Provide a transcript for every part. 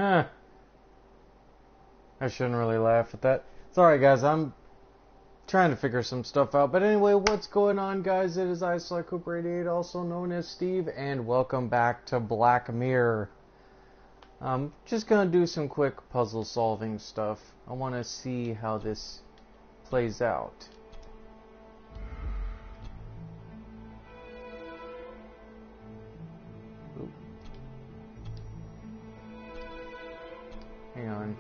Huh. I shouldn't really laugh at that. Sorry, guys. I'm trying to figure some stuff out. But anyway, what's going on, guys? It is iSlyCooper88, also known as Steve, and welcome back to Black Mirror. I'm just gonna do some quick puzzle solving stuff. I want to see how this plays out. Ooh. Hang on.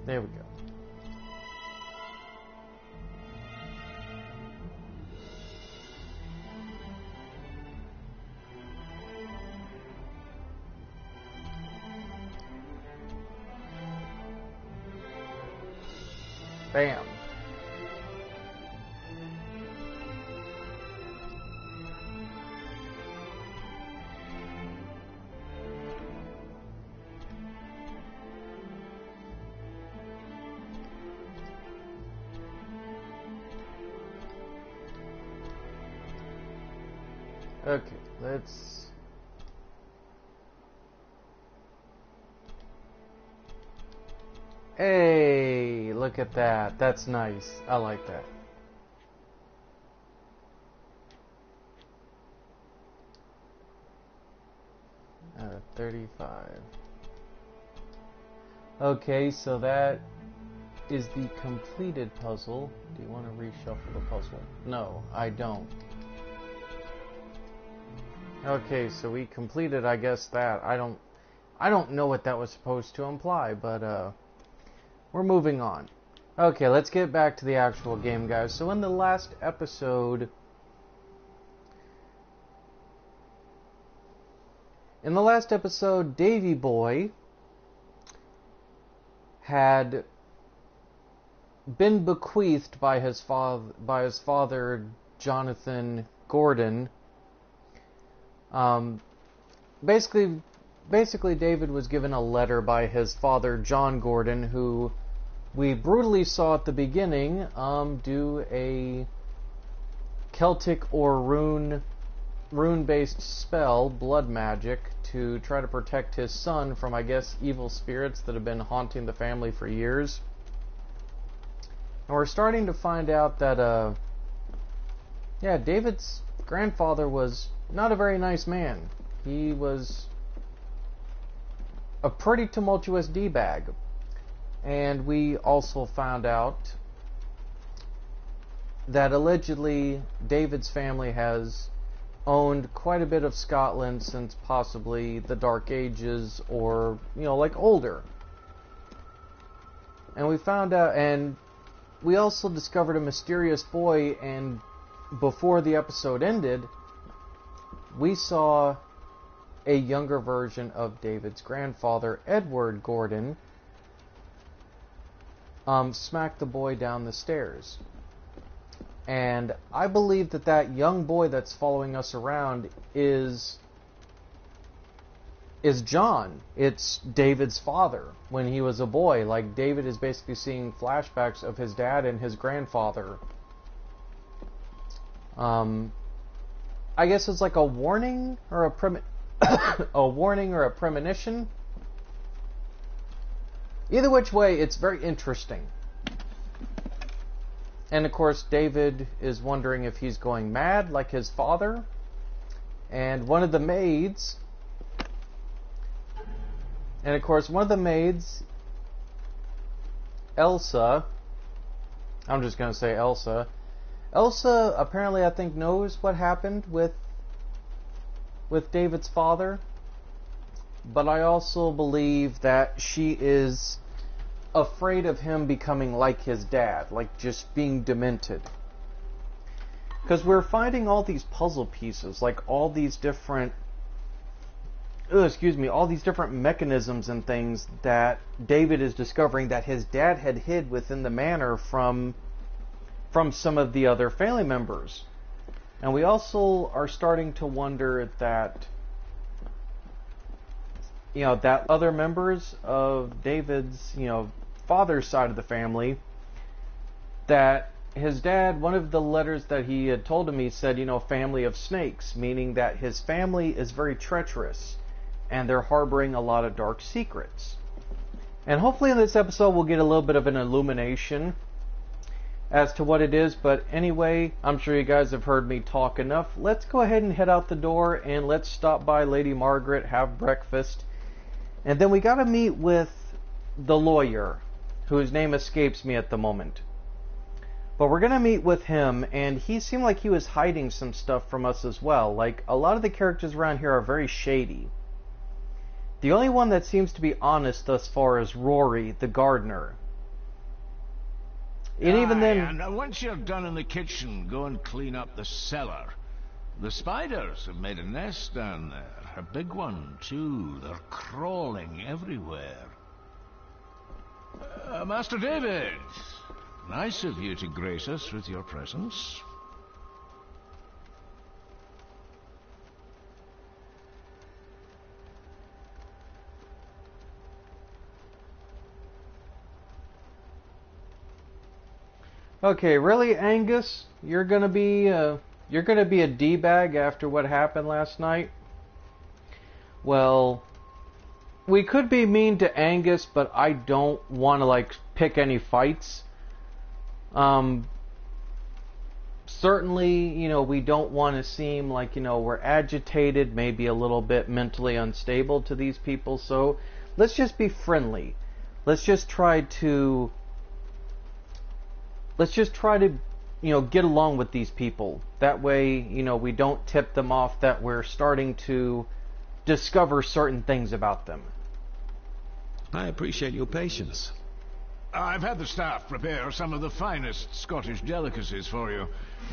There we go. Bam. Okay, let's... Hey, look at that. That's nice. I like that. Uh, 35. Okay, so that is the completed puzzle. Do you want to reshuffle the puzzle? No, I don't. Okay, so we completed, I guess, that. I don't know what that was supposed to imply, but we're moving on. Okay, let's get back to the actual game, guys. So in the last episode, Davy Boy had been bequeathed by his father, Jonathan Gordon. Basically, David was given a letter by his father, John Gordon, who we brutally saw at the beginning do a Celtic or rune-based spell, blood magic, to try to protect his son from, I guess, evil spirits that have been haunting the family for years. And we're starting to find out that, David's grandfather was not a very nice man. He was a pretty tumultuous D-bag. And we also found out that allegedly David's family has owned quite a bit of Scotland since possibly the Dark Ages or, like older. And we found out, and we also discovered a mysterious boy, and before the episode ended, we saw a younger version of David's grandfather, Edward Gordon, smack the boy down the stairs. And I believe that young boy that's following us around is John. It's David's father when he was a boy. Like, David is basically seeing flashbacks of his dad and his grandfather. I guess it's like a warning or a warning or a premonition. Either which way, it's very interesting. And of course, David is wondering if he's going mad like his father. And one of the maids, Elsa, I'm just going to say Elsa. Elsa apparently, I think, knows what happened with David's father, but I also believe that she is afraid of him becoming like his dad, like just being demented. Because we're finding all these puzzle pieces, like all these different mechanisms and things that David is discovering that his dad had hid within the manor from some of the other family members. And we also are starting to wonder that, that other members of David's, father's side of the family, that his dad, one of the letters that he had told him, he said, family of snakes, meaning that his family is very treacherous and they're harboring a lot of dark secrets. And hopefully in this episode we'll get a little bit of an illumination as to what it is. But anyway, I'm sure you guys have heard me talk enough. Let's go ahead and head out the door and let's stop by Lady Margaret, have breakfast. And then we got to meet with the lawyer, whose name escapes me at the moment. But we're going to meet with him, and he seemed like he was hiding some stuff from us as well. Like, a lot of the characters around here are very shady. The only one that seems to be honest thus far is Rory, the gardener. And even then... And once you're done in the kitchen, go and clean up the cellar. The spiders have made a nest down there. A big one, too. They're crawling everywhere. Master David, nice of you to grace us with your presence. Okay, really, Angus? You're gonna be a D-bag after what happened last night? Well, we could be mean to Angus, but I don't want to pick any fights. Certainly, we don't want to seem like, we're agitated, maybe a little bit mentally unstable to these people. So let's just be friendly. Let's just try to get along with these people. That way, we don't tip them off that we're starting to discover certain things about them. I appreciate your patience. I've had the staff prepare some of the finest Scottish delicacies for you.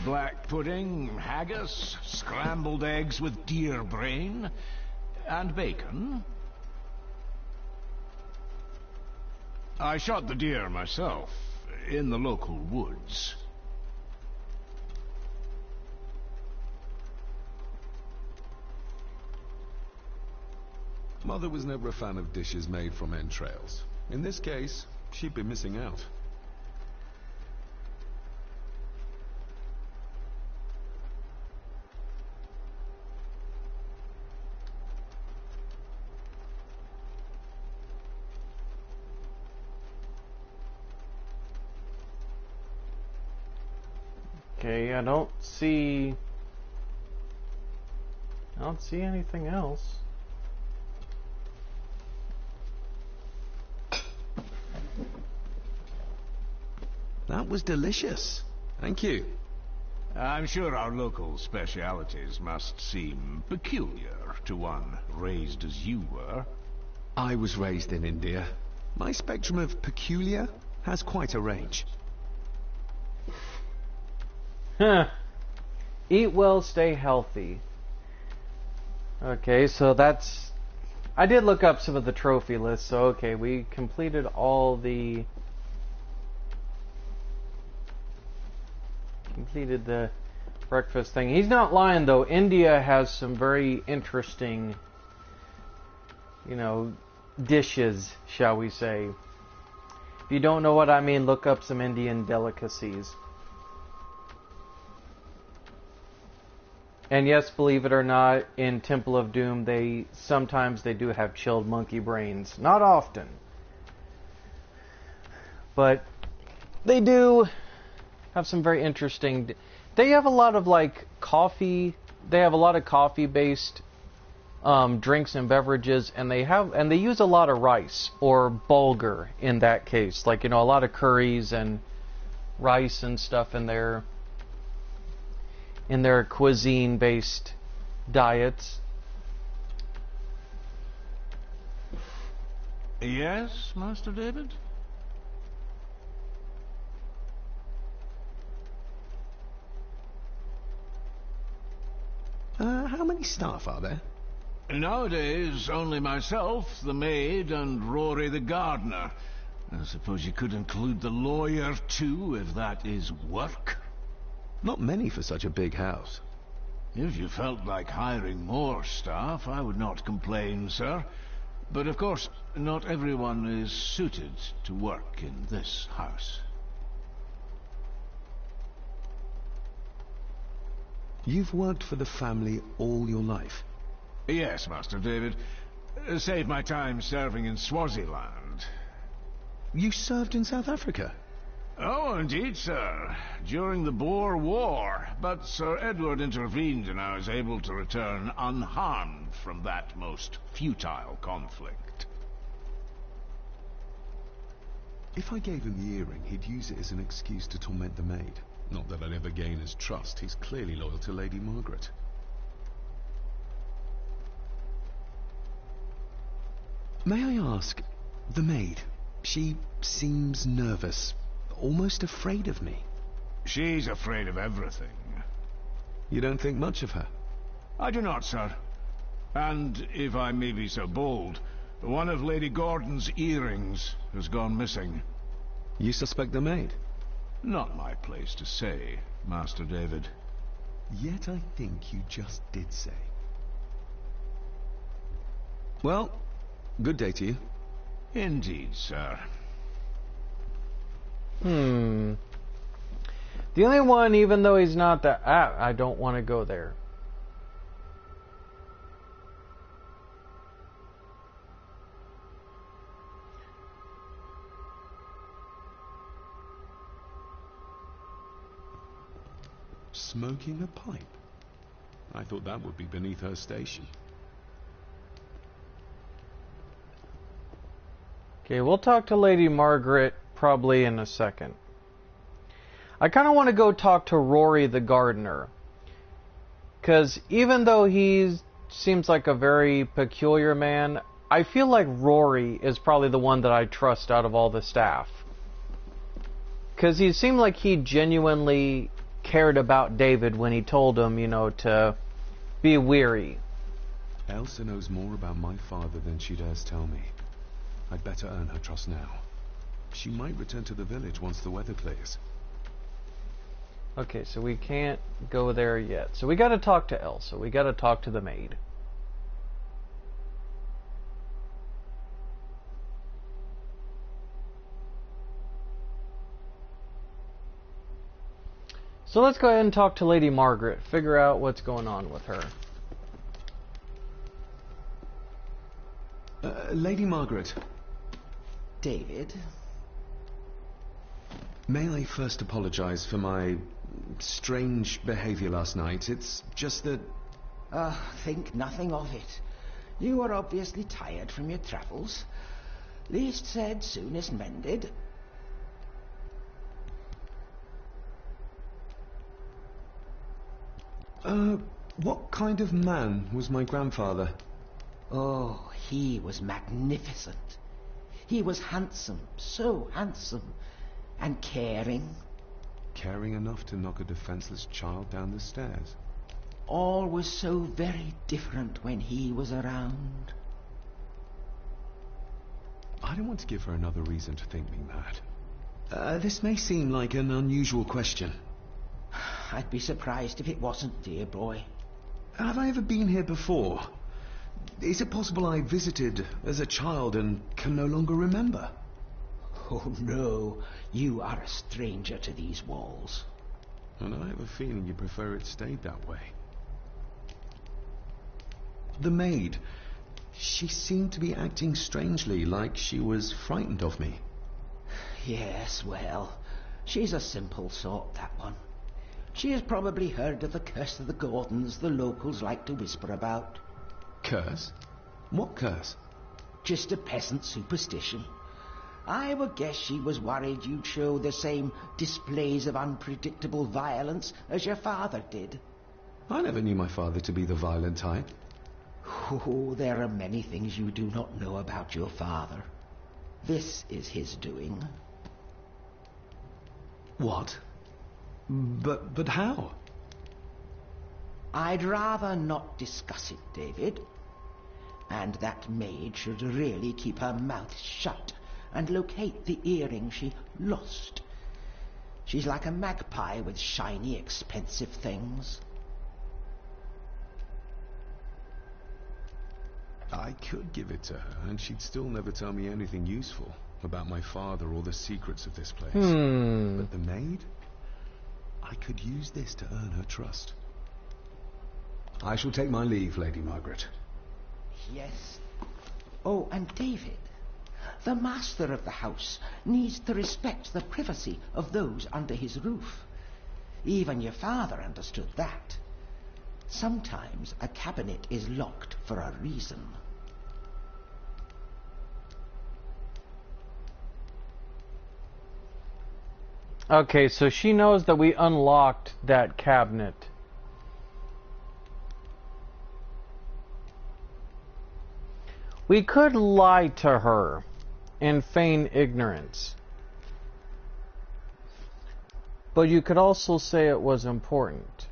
Black pudding, haggis, scrambled eggs with deer brain, and bacon. I shot the deer myself, in the local woods. Mother was never a fan of dishes made from entrails. In this case, she'd be missing out. Okay, I don't see anything else. That was delicious. Thank you. I'm sure our local specialities must seem peculiar to one raised as you were. I was raised in India. My spectrum of peculiar has quite a range. Huh. Eat well, stay healthy. Okay, so that's... I did look up some of the trophy lists, so okay, we completed all the... Completed the breakfast thing. He's not lying, though. India has some very interesting, dishes, shall we say. If you don't know what I mean, look up some Indian delicacies. And yes, believe it or not, in Temple of Doom, sometimes they do have chilled monkey brains. Not often. But they do have some very interesting... They have a lot of coffee. They have a lot of coffee-based drinks and beverages, and they use a lot of rice or bulgur in that case. A lot of curries and rice and stuff in their cuisine-based diets. Yes, Master David? How many staff are there? Nowadays, only myself, the maid, and Rory the gardener. I suppose you could include the lawyer, too, if that is work. Not many for such a big house. If you felt like hiring more staff, I would not complain, sir. But of course, not everyone is suited to work in this house. You've worked for the family all your life? Yes, Master David. Save my time serving in Swaziland. You served in South Africa? Oh, indeed, sir. During the Boer War. But Sir Edward intervened and I was able to return unharmed from that most futile conflict. If I gave him the earring, he'd use it as an excuse to torment the maid. Not that I'd ever gain his trust. He's clearly loyal to Lady Margaret. May I ask, the maid, she seems nervous, almost afraid of me. She's afraid of everything. You don't think much of her? I do not, sir. And, if I may be so bold, one of Lady Gordon's earrings has gone missing. You suspect the maid? Not my place to say, Master David. Yet I think you just did say. Well, good day to you. Indeed, sir. The only one, even though he's not that... I don't want to go there. Smoking a pipe? I thought that would be beneath her station. Okay, we'll talk to Lady Margaret probably in a second. I kind of want to go talk to Rory the gardener. Because even though he seems like a very peculiar man, I feel like Rory is probably the one that I trust out of all the staff. Because he seemed like he genuinely cared about David when he told him, you know, to be weary. Elsa knows more about my father than she dares tell me. I'd better earn her trust now. She might return to the village once the weather clears. Okay, so we can't go there yet. So we gotta talk to Elsa. We gotta talk to the maid. So let's go ahead and talk to Lady Margaret. Figure out what's going on with her. Lady Margaret. David? May I first apologize for my strange behavior last night? It's just that... Think nothing of it. You are obviously tired from your travels. Least said, soonest mended. What kind of man was my grandfather? Oh, he was magnificent. He was handsome, so handsome, and caring. Caring enough to knock a defenseless child down the stairs. All was so very different when he was around. I don't want to give her another reason to think me mad. This may seem like an unusual question. I'd be surprised if it wasn't, dear boy. Have I ever been here before? Is it possible I visited as a child and can no longer remember? Oh, no. You are a stranger to these walls. And I have a feeling you prefer it stayed that way. The maid. She seemed to be acting strangely, like she was frightened of me. Yes, well, she's a simple sort, that one. She has probably heard of the curse of the Gordons the locals like to whisper about. Curse? What curse? Just a peasant superstition. I would guess she was worried you'd show the same displays of unpredictable violence as your father did. I never knew my father to be the violent type. Oh, there are many things you do not know about your father. This is his doing. What? But how? I'd rather not discuss it, David. And that maid should really keep her mouth shut and locate the earring she lost. She's like a magpie with shiny, expensive things. I could give it to her, and she'd still never tell me anything useful about my father or the secrets of this place. But the maid? I could use this to earn her trust. I shall take my leave, Lady Margaret. Yes. Oh, and David, the master of the house needs to respect the privacy of those under his roof. Even your father understood that. Sometimes a cabinet is locked for a reason. Okay, so she knows that we unlocked that cabinet. We could lie to her and feign ignorance. But you could also say it was important.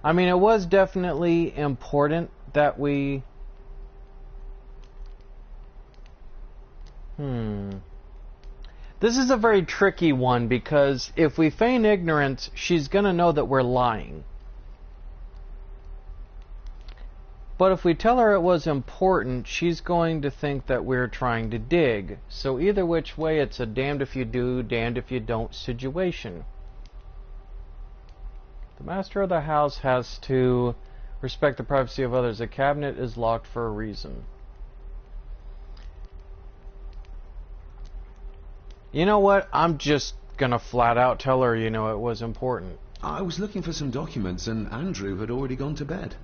I mean, it was definitely important that we... This is a very tricky one, because if we feign ignorance, she's going to know that we're lying. But if we tell her it was important, she's going to think that we're trying to dig. So either which way, it's a damned if you do, damned if you don't situation. The master of the house has to respect the privacy of others. The cabinet is locked for a reason. You know what? I'm just gonna flat out tell her, it was important. I was looking for some documents and Andrew had already gone to bed.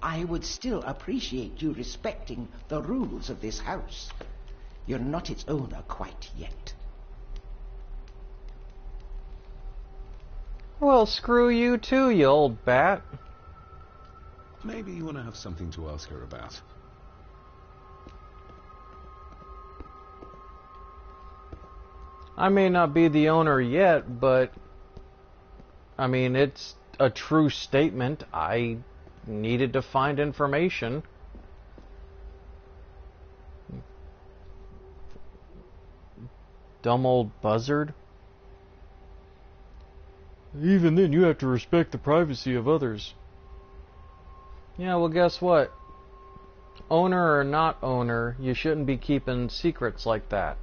I would still appreciate you respecting the rules of this house. You're not its owner quite yet. Well, screw you too, you old bat. Maybe you want to have something to ask her about. I may not be the owner yet, but I mean, it's a true statement. I needed to find information. Dumb old buzzard. Even then, you have to respect the privacy of others. Yeah, well, guess what? Owner or not owner, you shouldn't be keeping secrets like that.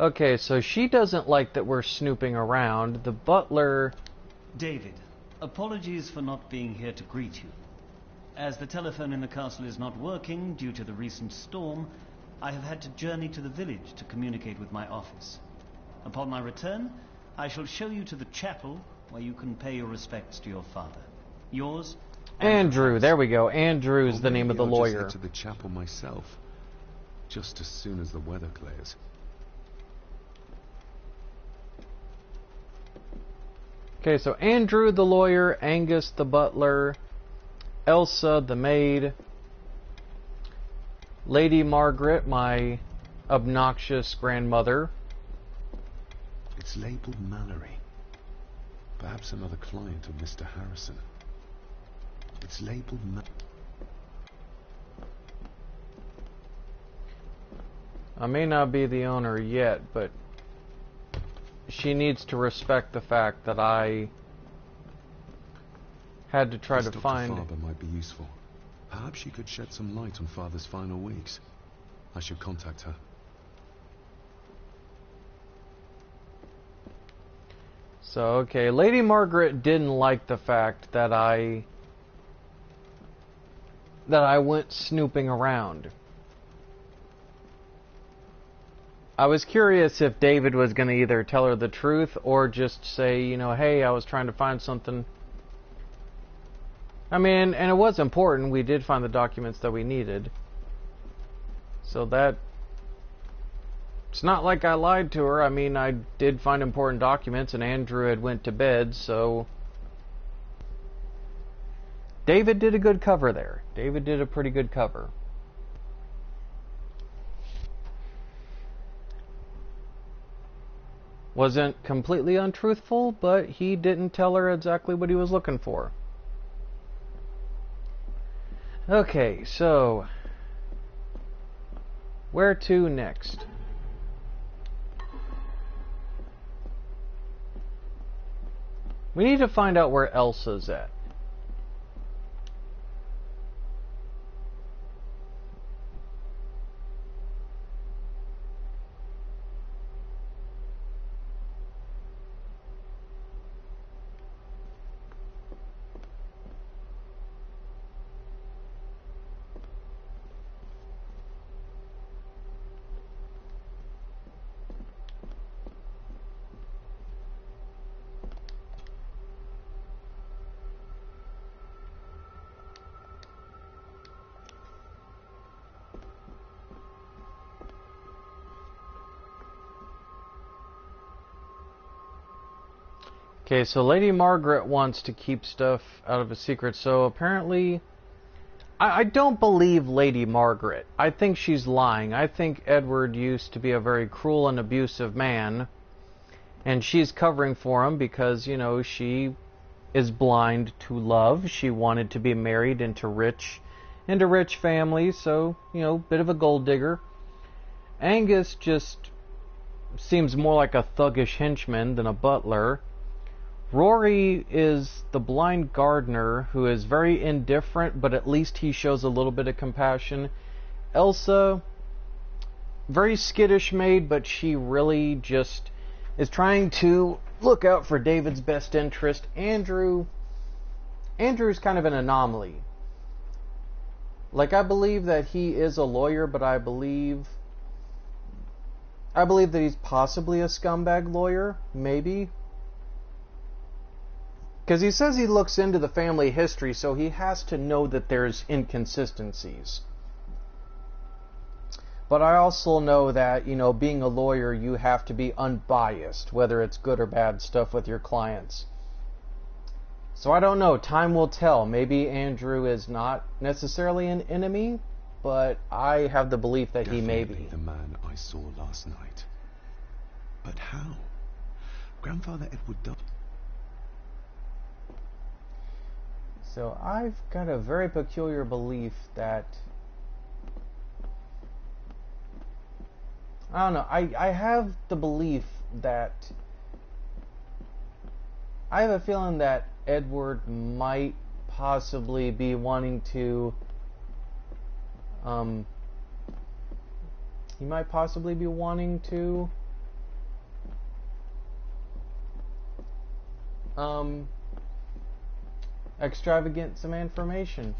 Okay, so she doesn't like that we're snooping around. The butler... David, apologies for not being here to greet you. As the telephone in the castle is not working due to the recent storm, I have had to journey to the village to communicate with my office. Upon my return, I shall show you to the chapel where you can pay your respects to your father. Yours... Andrew, there we go. Andrew's the name of the lawyer. I'll just head to the chapel myself, just as soon as the weather clears. Okay, so Andrew the lawyer, Angus the butler, Elsa the maid, Lady Margaret, my obnoxious grandmother. It's labelled Mallory. Perhaps another client of Mr. Harrison. It's labelled I may not be the owner yet, but she needs to respect the fact that I had to try to find... Dr. Farber might be useful. Perhaps she could shed some light on Father's final weeks. I should contact her. So, okay, Lady Margaret didn't like the fact that I went snooping around. I was curious if David was going to either tell her the truth or just say, hey, I was trying to find something. I mean, and it was important. We did find the documents that we needed. So that... It's not like I lied to her. I mean, I did find important documents and Andrew had went to bed, so... David did a good cover there. David did a pretty good cover. Wasn't completely untruthful, but he didn't tell her exactly what he was looking for. Okay, so... where to next? We need to find out where Elsa's at. Okay, so Lady Margaret wants to keep stuff out of a secret, so apparently... I don't believe Lady Margaret. I think she's lying. I think Edward used to be a very cruel and abusive man, and she's covering for him because, you know, she is blind to love. She wanted to be married into rich families, so, you know, bit of a gold digger. Angus just seems more like a thuggish henchman than a butler. Rory is the blind gardener who is very indifferent, but at least he shows a little bit of compassion. Elsa, very skittish maid, but she really just is trying to look out for David's best interest. Andrew's kind of an anomaly. Like, I believe that he is a lawyer, but I believe that he's possibly a scumbag lawyer, maybe. Because he says he looks into the family history, so he has to know that there's inconsistencies. But I also know that, you know, being a lawyer, you have to be unbiased, whether it's good or bad stuff with your clients. So I don't know. Time will tell. Maybe Andrew is not necessarily an enemy, but I have the belief that he may be. The man I saw last night. But how? Grandfather Edward died. So I've got a very peculiar belief that... I don't know. I have the belief that... I have a feeling that Edward might possibly be wanting to... he might possibly be wanting to... extravagant some information.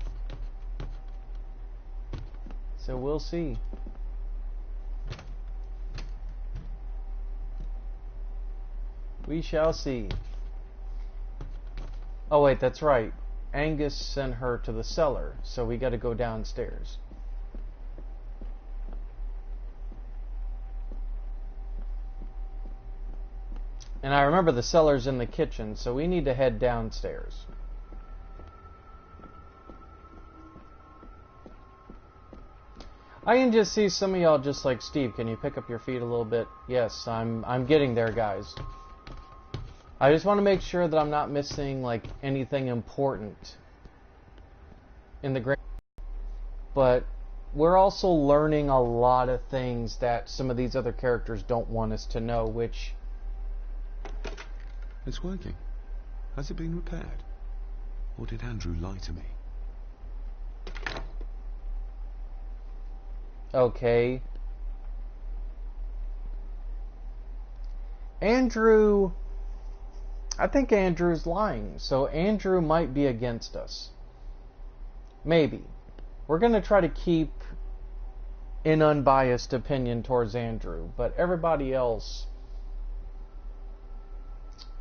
So we'll see. We shall see. Oh wait, that's right. Angus sent her to the cellar, so we gotta go downstairs. And I remember the cellar's in the kitchen, so we need to head downstairs. I can just see some of y'all just like, Steve, can you pick up your feet a little bit? Yes, I'm getting there, guys. I just want to make sure that I'm not missing like anything important in the great. But we're also learning a lot of things that some of these other characters don't want us to know, which... It's working. Has it been repaired? Or did Andrew lie to me? Okay. Andrew... I think Andrew's lying, so Andrew might be against us. Maybe. We're going to try to keep an unbiased opinion towards Andrew, but everybody else...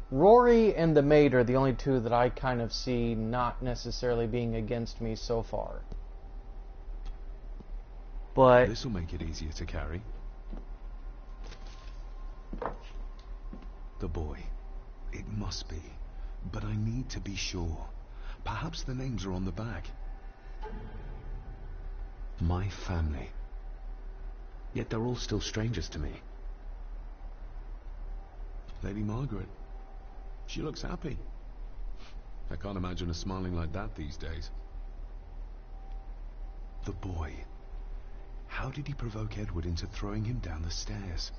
Rory and the maid are the only two that I kind of see not necessarily being against me so far. But... This'll make it easier to carry. The boy. It must be. But I need to be sure. Perhaps the names are on the back. My family. Yet they're all still strangers to me. Lady Margaret. She looks happy. I can't imagine her smiling like that these days. The boy. How did he provoke Edward into throwing him down the stairs?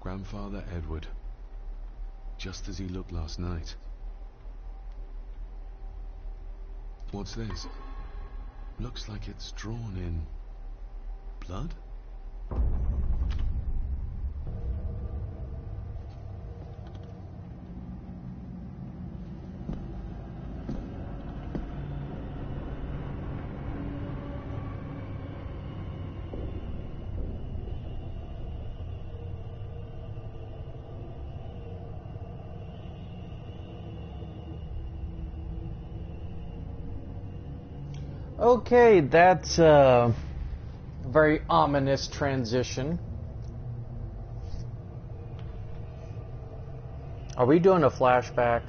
Grandfather Edward. Just as he looked last night. What's this? Looks like it's drawn in... blood? Okay, that's a very ominous transition. Are we doing a flashback?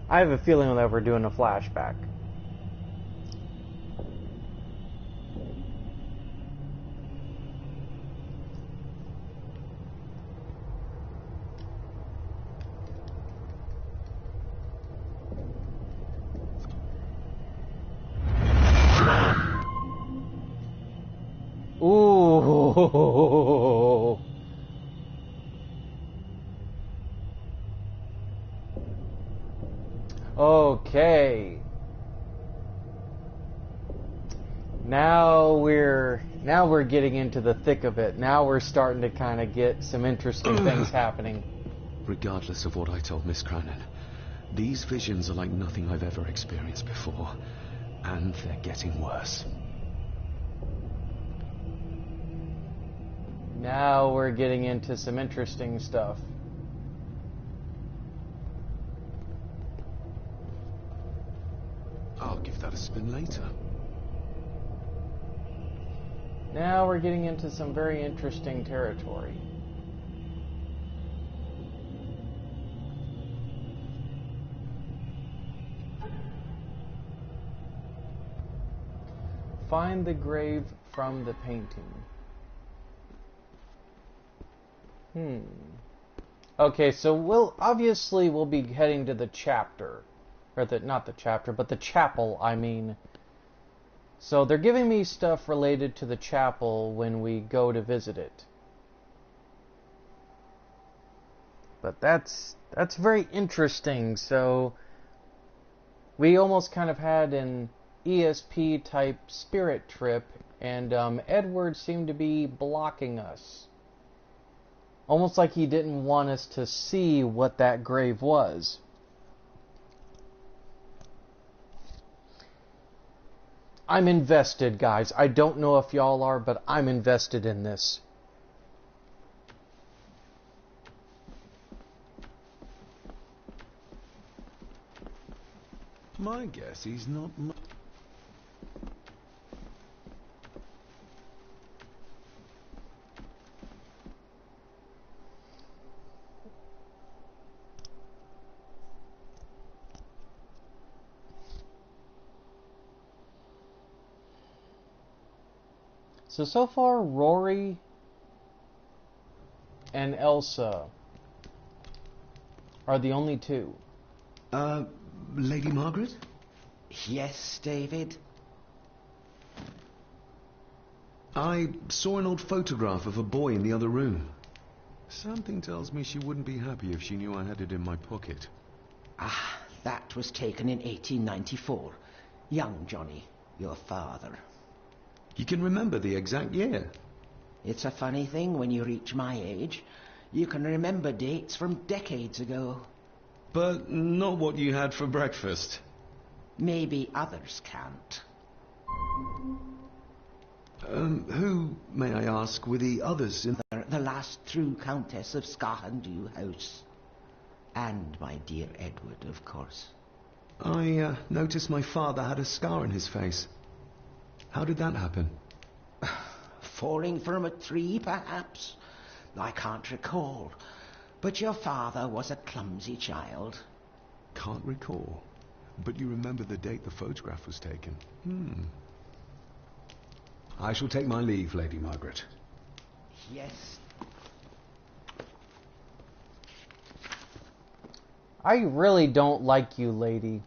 I have a feeling that we're doing a flashback. Ooh. Okay. Now we're getting into the thick of it. Now we're starting to kind of get some interesting things happening. Regardless of what I told Miss Cranon, these visions are like nothing I've ever experienced before, and they're getting worse. Now we're getting into some interesting stuff. I'll give that a spin later. Now we're getting into some very interesting territory. Find the grave from the painting. Okay, so we'll be heading to the chapter. Or not the chapter, but the chapel, I mean. So they're giving me stuff related to the chapel when we go to visit it. But that's very interesting. So we almost kind of had an ESP type spirit trip, and Edward seemed to be blocking us. Almost like he didn't want us to see what that grave was. I'm invested, guys. I don't know if y'all are, but I'm invested in this. My guess he's not So far, Rory and Elsa are the only two. Lady Margaret? Yes, David? I saw an old photograph of a boy in the other room. Something tells me she wouldn't be happy if she knew I had it in my pocket. Ah, that was taken in 1894. Young Johnny, your father. You can remember the exact year? It's a funny thing when you reach my age. You can remember dates from decades ago. But not what you had for breakfast. Maybe others can't. Who, may I ask, were the others in... The last true Countess of Skahandu House. And my dear Edward, of course. I noticed my father had a scar on his face. How did that happen? Falling from a tree, perhaps? I can't recall. But your father was a clumsy child. Can't recall. But you remember the date the photograph was taken. I shall take my leave, Lady Margaret. Yes. I really don't like you, lady.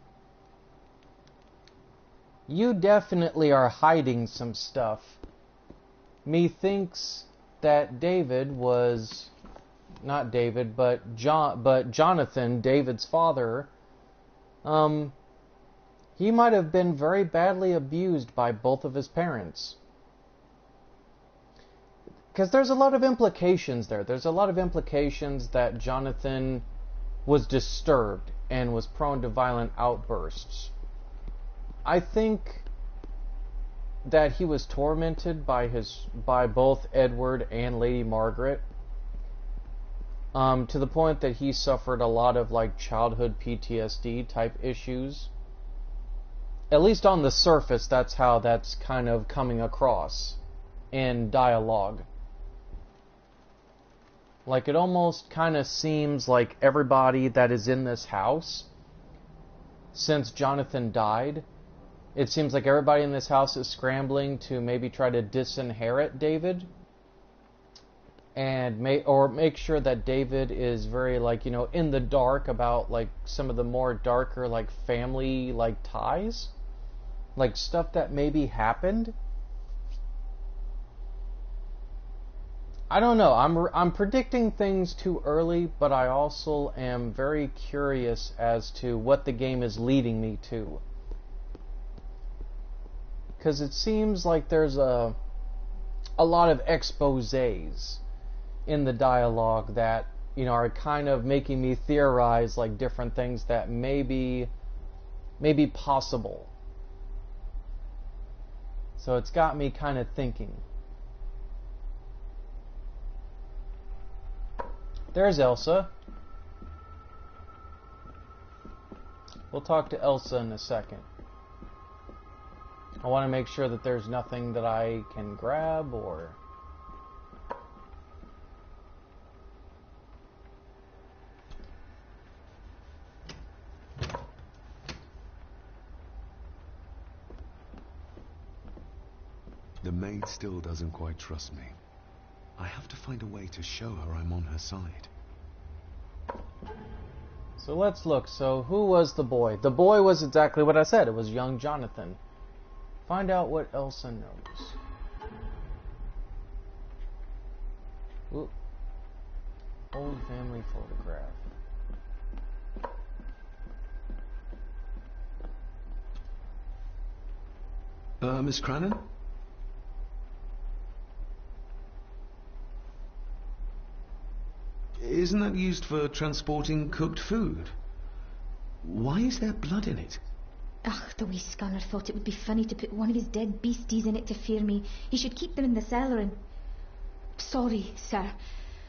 You definitely are hiding some stuff. Methinks that David was... Not David, but Jonathan, David's father, he might have been very badly abused by both of his parents. Because there's a lot of implications there. There's a lot of implications that Jonathan was disturbed and was prone to violent outbursts. I think that he was tormented by both Edward and Lady Margaret, to the point that he suffered a lot of like childhood PTSD type issues. At least on the surface, that's how that's kind of coming across in dialogue. Like, it almost kind of seems like everybody that is in this house, since Jonathan died, it seems like everybody in this house is scrambling to maybe try to disinherit David, and make sure that David is very, like, you know, in the dark about, like, some of the more darker, like, family, like, ties, like, stuff that maybe happened. I don't know. I'm predicting things too early, but I also am very curious as to what the game is leading me to. Because it seems like there's a lot of exposés in the dialogue that, you know, are kind of making me theorize, like, different things that may be possible. So it's got me kind of thinking. There's Elsa. We'll talk to Elsa in a second. I want to make sure that there's nothing that I can grab or... The maid still doesn't quite trust me. I have to find a way to show her I'm on her side. So let's look. So who was the boy? The boy was exactly what I said. It was young Jonathan. Find out what Elsa knows. Ooh. Old family photograph. Miss Cranon? Isn't that used for transporting cooked food? Why is there blood in it? Ugh, the wee scunner thought it would be funny to put one of his dead beasties in it to fear me. He should keep them in the cellar and... Sorry, sir.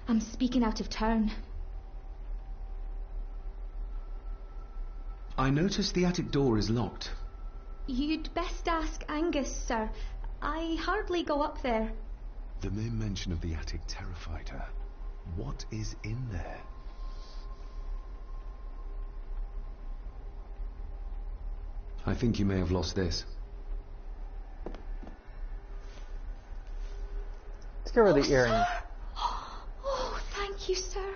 I'm speaking out of turn. I noticed the attic door is locked. You'd best ask Angus, sir. I hardly go up there. The mere mention of the attic terrified her. What is in there? I think you may have lost this. Let's give her the earring. Oh, thank you, sir.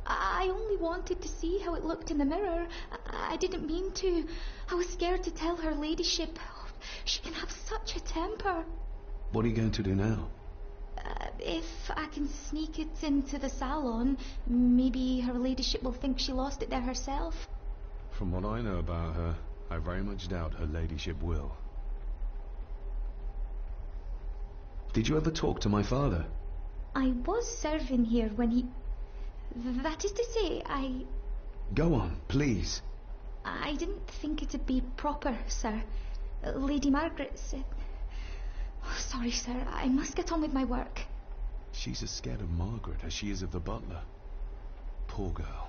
I only wanted to see how it looked in the mirror. I didn't mean to. I was scared to tell her ladyship. Oh, she can have such a temper. What are you going to do now? If I can sneak it into the salon, maybe her ladyship will think she lost it there herself. From what I know about her, I very much doubt her ladyship will. Did you ever talk to my father? I was serving here when he... That is to say, Go on, please. I didn't think it'd be proper, sir. Lady Margaret said... Oh, sorry, sir. I must get on with my work. She's as scared of Margaret as she is of the butler. Poor girl.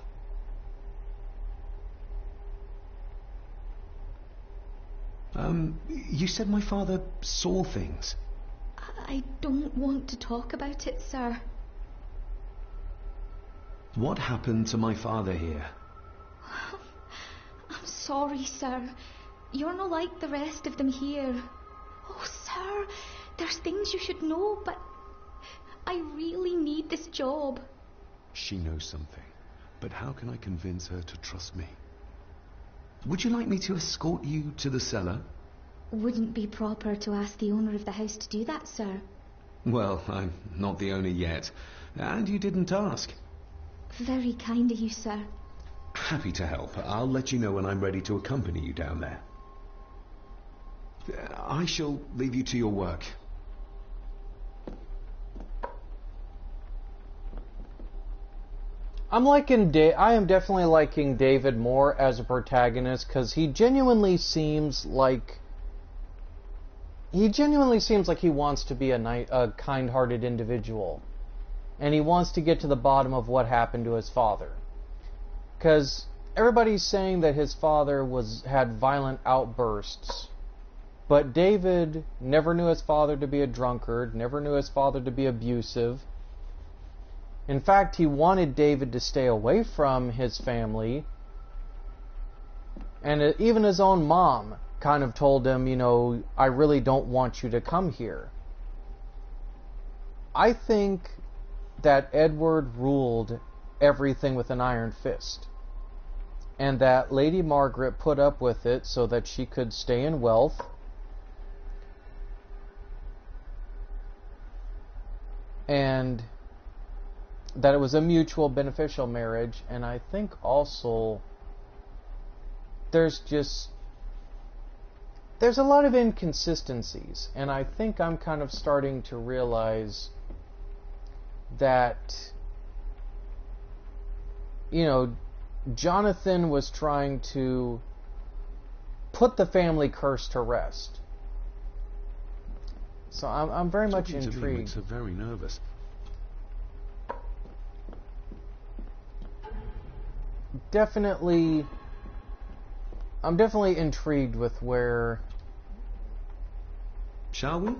You said my father saw things. I don't want to talk about it, sir. What happened to my father here? I'm sorry, sir. You're not like the rest of them here. Oh, sir, there's things you should know, but I really need this job. She knows something, but how can I convince her to trust me? Would you like me to escort you to the cellar? Wouldn't be proper to ask the owner of the house to do that, sir. Well, I'm not the owner yet, and you didn't ask. Very kind of you, sir. Happy to help. I'll let you know when I'm ready to accompany you down there. I shall leave you to your work. I am definitely liking David more as a protagonist because he genuinely seems like he wants to be a kind-hearted individual, and he wants to get to the bottom of what happened to his father. Because everybody's saying that his father had violent outbursts, but David never knew his father to be a drunkard, never knew his father to be abusive. In fact, he wanted David to stay away from his family. And even his own mom kind of told him, you know, I really don't want you to come here. I think that Edward ruled everything with an iron fist. And that Lady Margaret put up with it so that she could stay in wealth. And that it was a mutual beneficial marriage. And I think also there's a lot of inconsistencies. And I think I'm kind of starting to realize that, you know, Jonathan was trying to put the family curse to rest. So I'm very much intrigued. Makes her very nervous. I'm definitely intrigued with where. Shall we?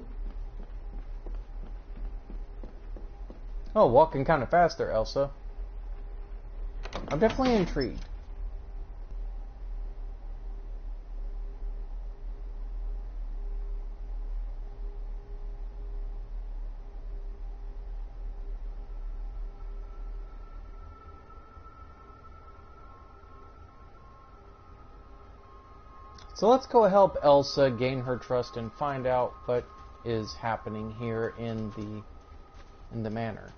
Oh, walking kind of fast there, Elsa. I'm definitely intrigued. So let's go help Elsa gain her trust and find out what is happening here in the manor.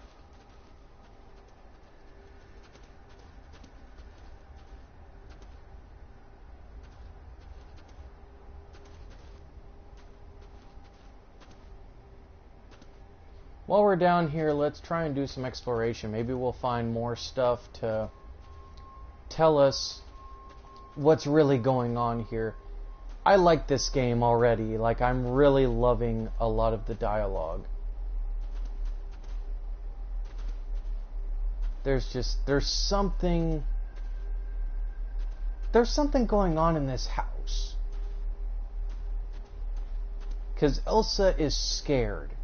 While we're down here, let's try and do some exploration. Maybe we'll find more stuff to tell us what's really going on here. I like this game already. Like, I'm really loving a lot of the dialogue. There's something going on in this house. 'Cause Elsa is scared.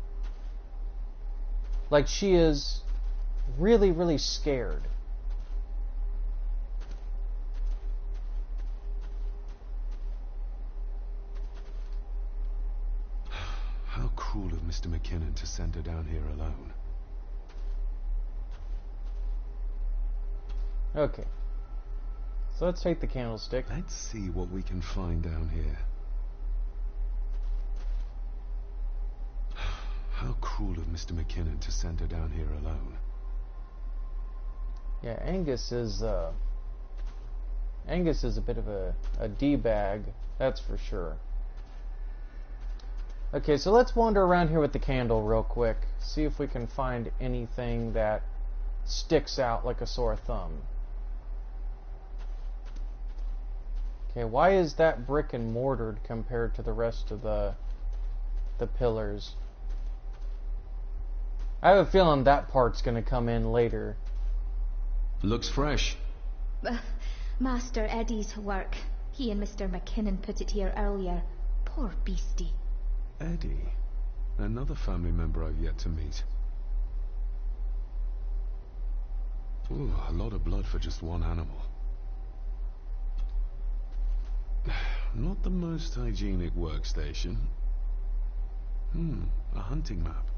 Like, she is really, really scared. How cruel of Mr. McKinnon to send her down here alone. Okay. So let's take the candlestick. Let's see what we can find down here. How cruel of Mr. McKinnon to send her down here alone. Yeah, Angus is a bit of a D-bag, that's for sure. Okay, so let's wander around here with the candle real quick. See if we can find anything that sticks out like a sore thumb. Okay, why is that brick and mortared compared to the rest of the pillars? I have a feeling that part's going to come in later. Looks fresh. Master Eddie's work. He and Mr. McKinnon put it here earlier. Poor beastie. Eddie. Another family member I've yet to meet. Ooh, a lot of blood for just one animal. Not the most hygienic workstation. A hunting map.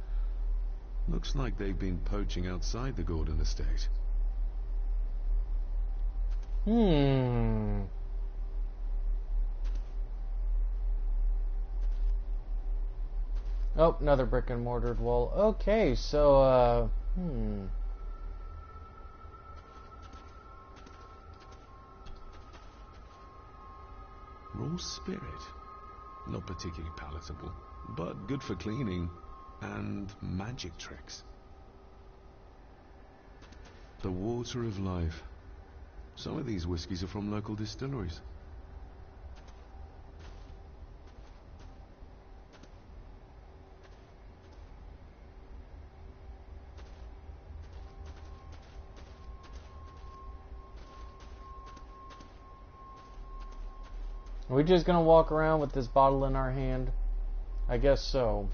Looks like they've been poaching outside the Gordon estate. Oh, another brick and mortared wall. Okay, so, Raw spirit. Not particularly palatable, but good for cleaning and magic tricks. The water of life. Some of these whiskies are from local distilleries. are we just gonna walk around with this bottle in our hand? I guess so.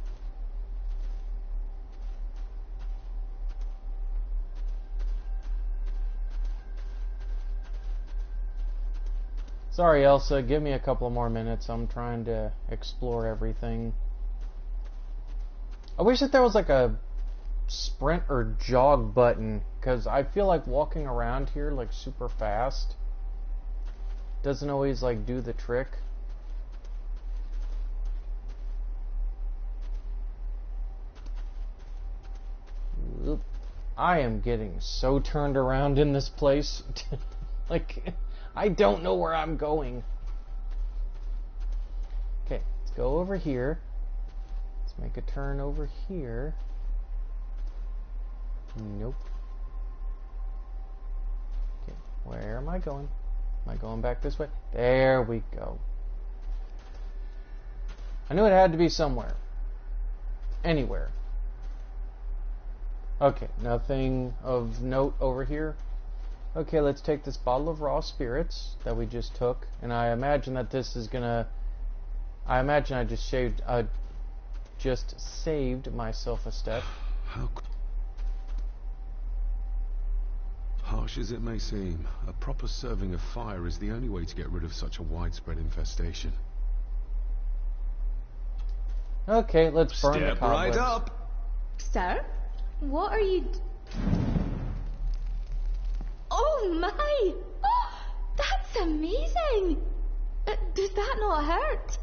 Sorry, Elsa, give me a couple more minutes. I'm trying to explore everything. I wish that there was like a sprint or jog button, because I feel like walking around here like super fast doesn't always like do the trick. Oop. I am getting so turned around in this place. Like, I don't know where I'm going. Okay, let's go over here. Let's make a turn over here. Nope. Okay, where am I going? Am I going back this way? There we go. I knew it had to be somewhere. Anywhere. Okay, nothing of note over here. Okay, let's take this bottle of raw spirits that we just took, and I imagine that this is gonna... I imagine I just saved myself a step. How harsh as it may seem, a proper serving of fire is the only way to get rid of such a widespread infestation. Okay, let's burn the Step cobwebs. right up! Sir? What are you... Oh my! Oh, that's amazing! Does that not hurt?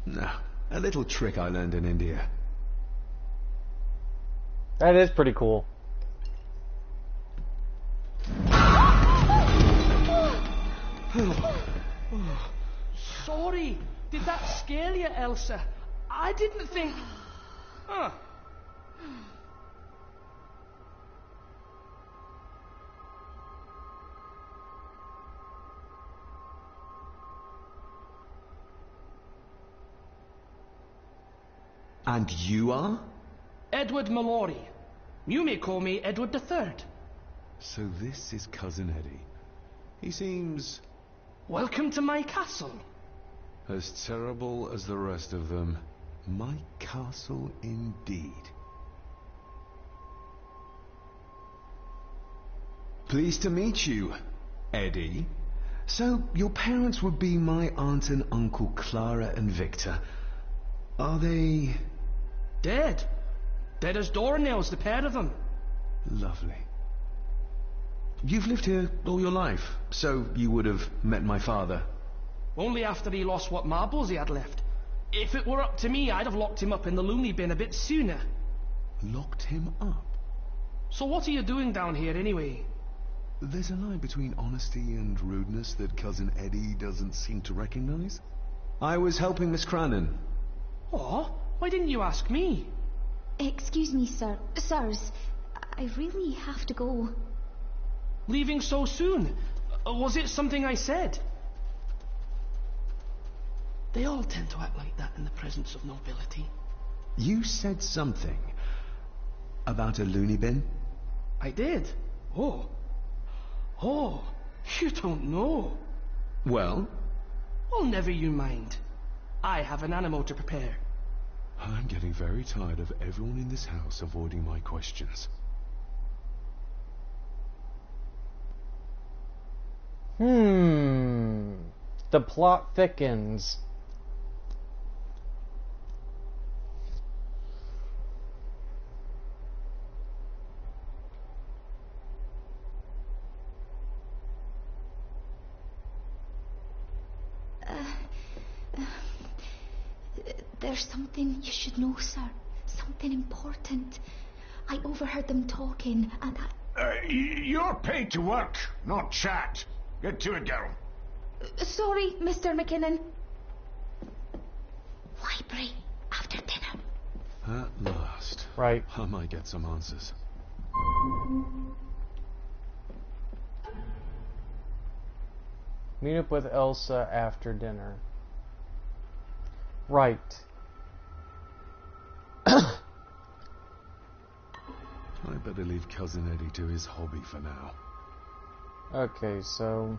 No, a little trick I learned in India. That is pretty cool. Sorry, did that scare you, Elsa? I didn't think... Huh. And you are? Edward Mallory. You may call me Edward III. So this is Cousin Eddie. He seems Welcome to my castle. as terrible as the rest of them. My castle indeed. Pleased to meet you, Eddie. So, your parents would be my aunt and uncle Clara and Victor. Are they... Dead. Dead as doornails, the pair of them. Lovely. You've lived here all your life, so you would have met my father. Only after he lost what marbles he had left. If it were up to me, I'd have locked him up in the loony bin a bit sooner. Locked him up? So what are you doing down here anyway? There's a line between honesty and rudeness that Cousin Eddie doesn't seem to recognize. I was helping Miss Cranon. Oh, why didn't you ask me? Excuse me, sir. Sirs, I really have to go. Leaving so soon? Was it something I said? They all tend to act like that in the presence of nobility. You said something about a loony bin? I did. Oh. Oh, you don't know. Well? Oh, never you mind. I have an animal to prepare. I'm getting very tired of everyone in this house avoiding my questions. The plot thickens. There's something you should know, sir. Something important. I overheard them talking, and You're paid to work, not chat. Get to it, girl. Sorry, Mr. McKinnon. Library after dinner. At last. Right. I might get some answers. Meet up with Elsa after dinner. Right. I better leave Cousin Eddie to his hobby for now. Okay, so...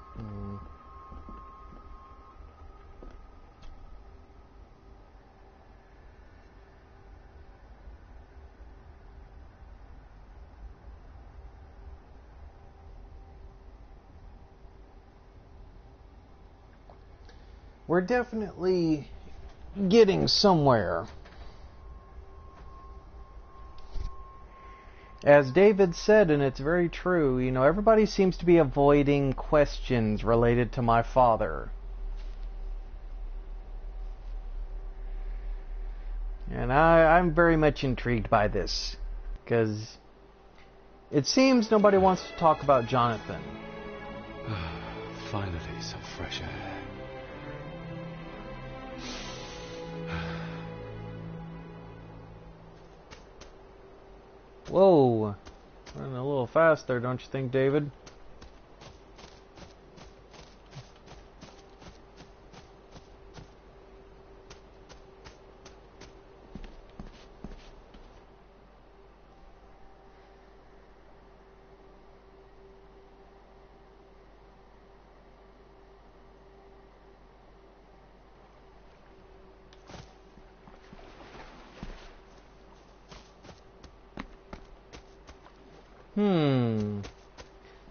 we're definitely getting somewhere. As David said, and it's very true, you know, everybody seems to be avoiding questions related to my father. And I'm very much intrigued by this, because it seems nobody wants to talk about Jonathan. Finally, some fresh air. Whoa, running a little fast there, don't you think, David?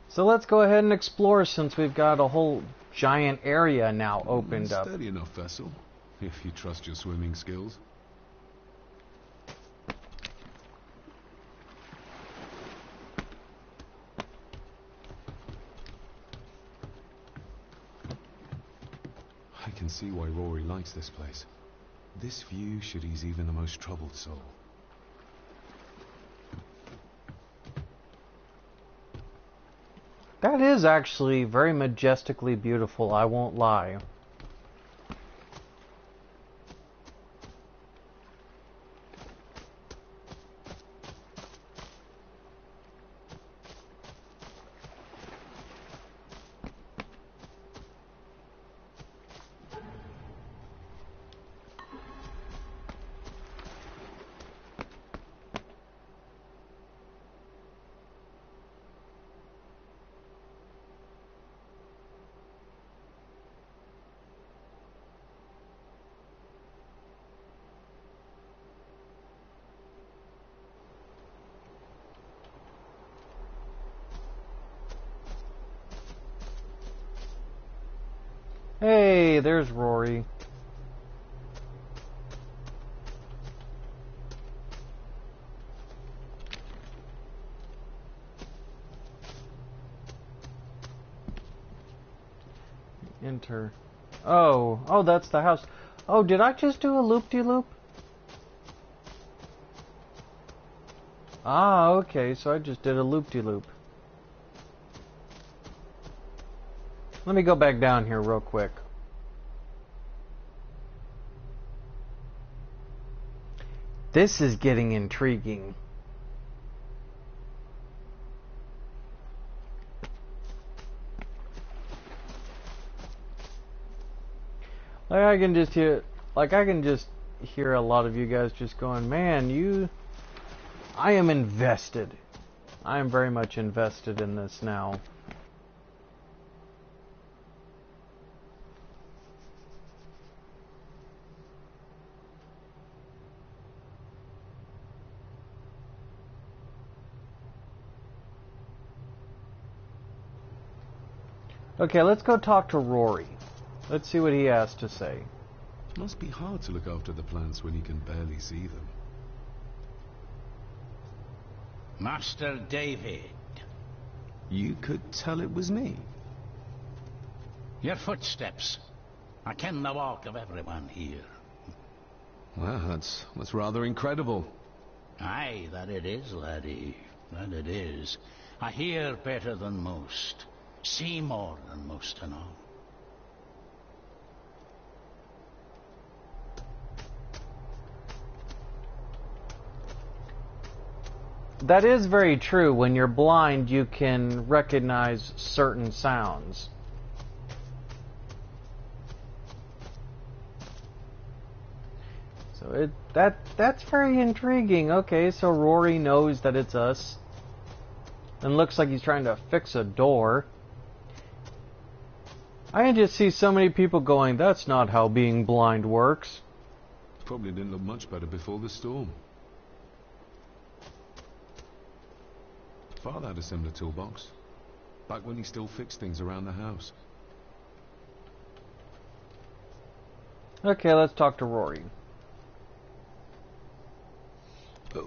So let's go ahead and explore, since we've got a whole giant area now opened up. Steady enough vessel, if you trust your swimming skills. I can see why Rory likes this place. This view should ease even the most troubled soul. That is actually very majestically beautiful, I won't lie. Hey, there's Rory. Enter. Oh, that's the house. Oh, did I just do a loop-de-loop? Ah, okay, so I just did a loop-de-loop. Let me go back down here real quick. This is getting intriguing. I can just hear a lot of you guys just going, man, I am invested. I am very much invested in this now. Okay, let's go talk to Rory. Let's see what he has to say. Must be hard to look after the plants when you can barely see them. Master David. You could tell it was me. Your footsteps. I ken the walk of everyone here. Well, that's rather incredible. Aye, that it is, laddie. That it is. I hear better than most. See more than most to know. That is very true. When you're blind, you can recognize certain sounds. So that's very intriguing. Okay, so Rory knows that it's us. And looks like he's trying to fix a door. I can just see so many people going, that's not how being blind works. Probably didn't look much better before the storm. Father had a similar toolbox, back when he still fixed things around the house. Okay, let's talk to Rory.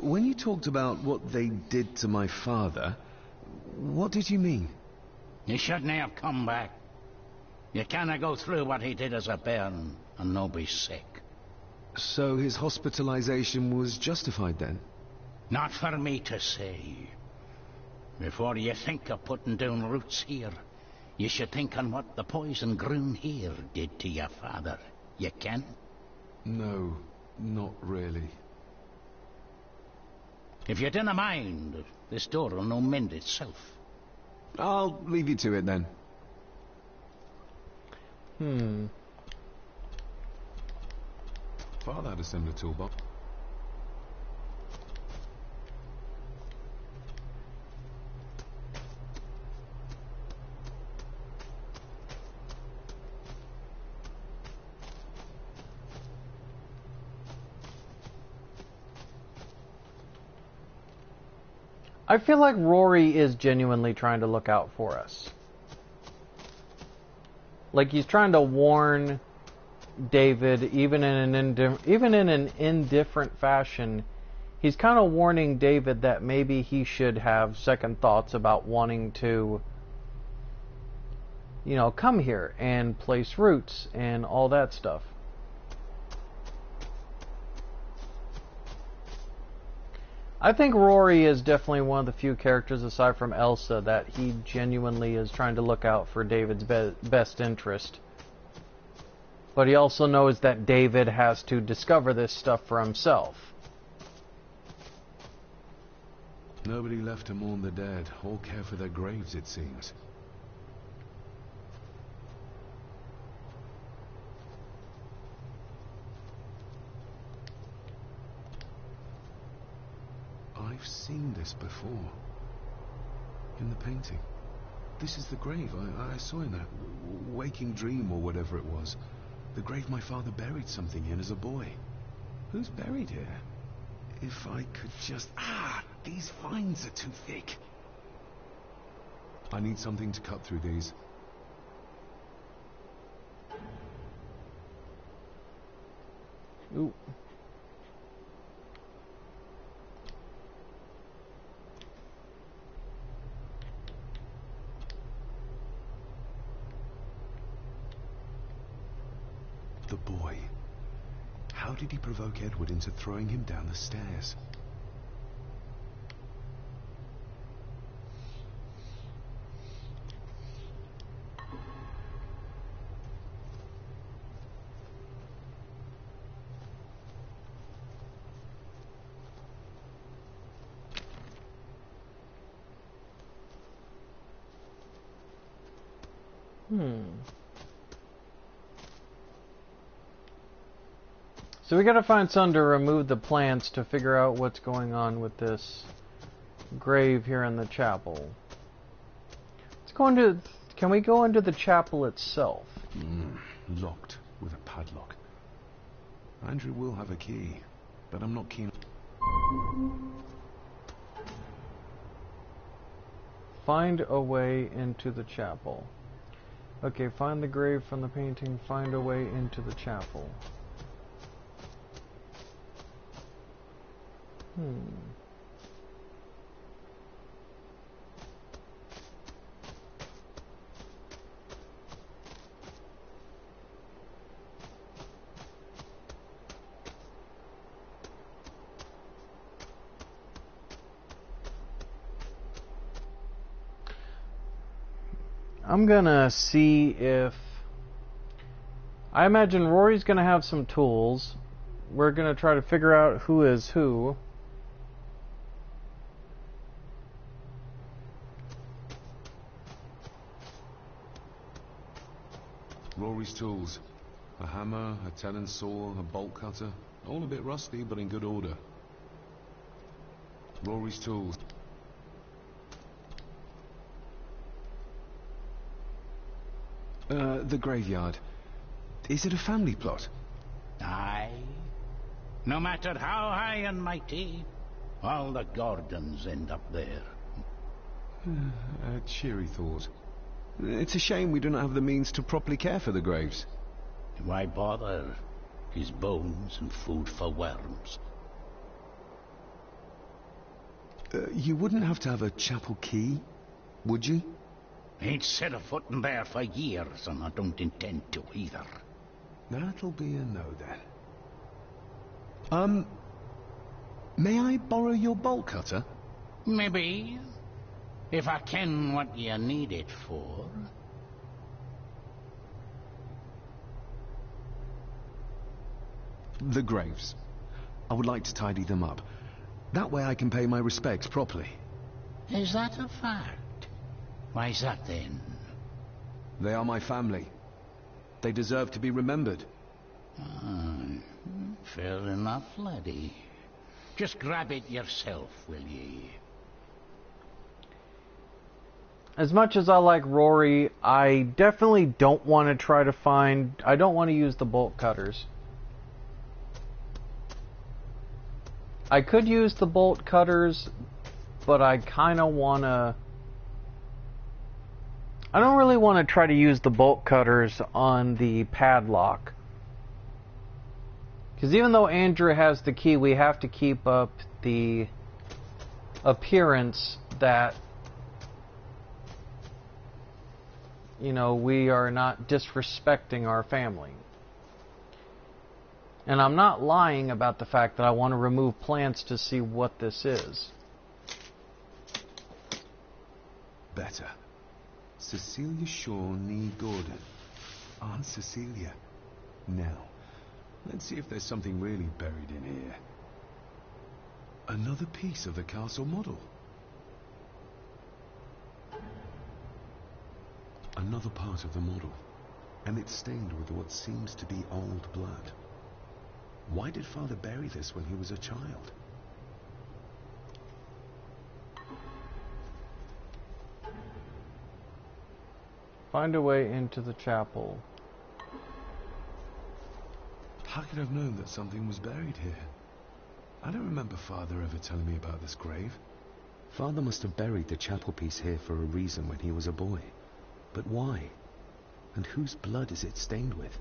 When you talked about what they did to my father, what did you mean? You shouldn't have come back. You can't go through what he did as a bairn and no be sick. So his hospitalization was justified then? Not for me to say. Before you think of putting down roots here, you should think on what the poison grown here did to your father. You can? No, not really. If you didn't mind, this door will no mend itself. I'll leave you to it then. Father had a similar toolbox. I feel like Rory is genuinely trying to look out for us. Like he's trying to warn David, even in an indifferent fashion. He's kind of warning David that maybe he should have second thoughts about wanting to, you know, come here and place roots and all that stuff. I think Rory is definitely one of the few characters, aside from Elsa, that he genuinely is trying to look out for David's best interest. But he also knows that David has to discover this stuff for himself. Nobody left to mourn the dead, or care for their graves, it seems. I've seen this before. In the painting. This is the grave I saw in that waking dream or whatever it was. The grave my father buried something in as a boy. Who's buried here? If I could just... these vines are too thick. I need something to cut through these. Ooh. The boy. How did he provoke Edward into throwing him down the stairs? So we gotta find some to remove the plants to figure out what's going on with this grave here in the chapel. Let's go into... Can we go into the chapel itself? Locked with a padlock. Andrew will have a key, but I'm not keen. Find a way into the chapel. Okay, find the grave from the painting, find a way into the chapel. I'm gonna see if... I imagine Rory's gonna have some tools. We're gonna try to figure out who is who. Rory's tools. A hammer, a tenon saw, a bolt cutter. All a bit rusty, but in good order. Rory's tools. The graveyard. Is it a family plot? Aye. No matter how high and mighty, all the Gordons end up there. A cheery thought. It's a shame we do not have the means to properly care for the graves. Why bother? his bones and food for worms. You wouldn't have to have a chapel key, would you? Ain't set a foot in there for years, and I don't intend to either. That'll be a no, then. May I borrow your bolt cutter? Maybe. If I ken what you need it for. The graves. I would like to tidy them up. That way I can pay my respects properly. Is that a fact? Why's that then? They are my family. They deserve to be remembered. Fair enough, laddie. Just grab it yourself, will ye? As much as I like Rory, I definitely don't want to try to find... I don't want to use the bolt cutters. I could use the bolt cutters, but I kind of want to... I don't really want to try to use the bolt cutters on the padlock. Because even though Andrew has the key, we have to keep up the appearance that, you know, we are not disrespecting our family. And I'm not lying about the fact that I want to remove plants to see what this is. Better. Cecilia Shaw Nee Gordon. Aunt Cecilia. Now, let's see if there's something really buried in here. Another piece of the castle model. Another part of the model. And it's stained with what seems to be old blood. Why did Father bury this when he was a child? Find a way into the chapel. How could I have known that something was buried here? I don't remember Father ever telling me about this grave. Father must have buried the chapel piece here for a reason when he was a boy. But why? And whose blood is it stained with?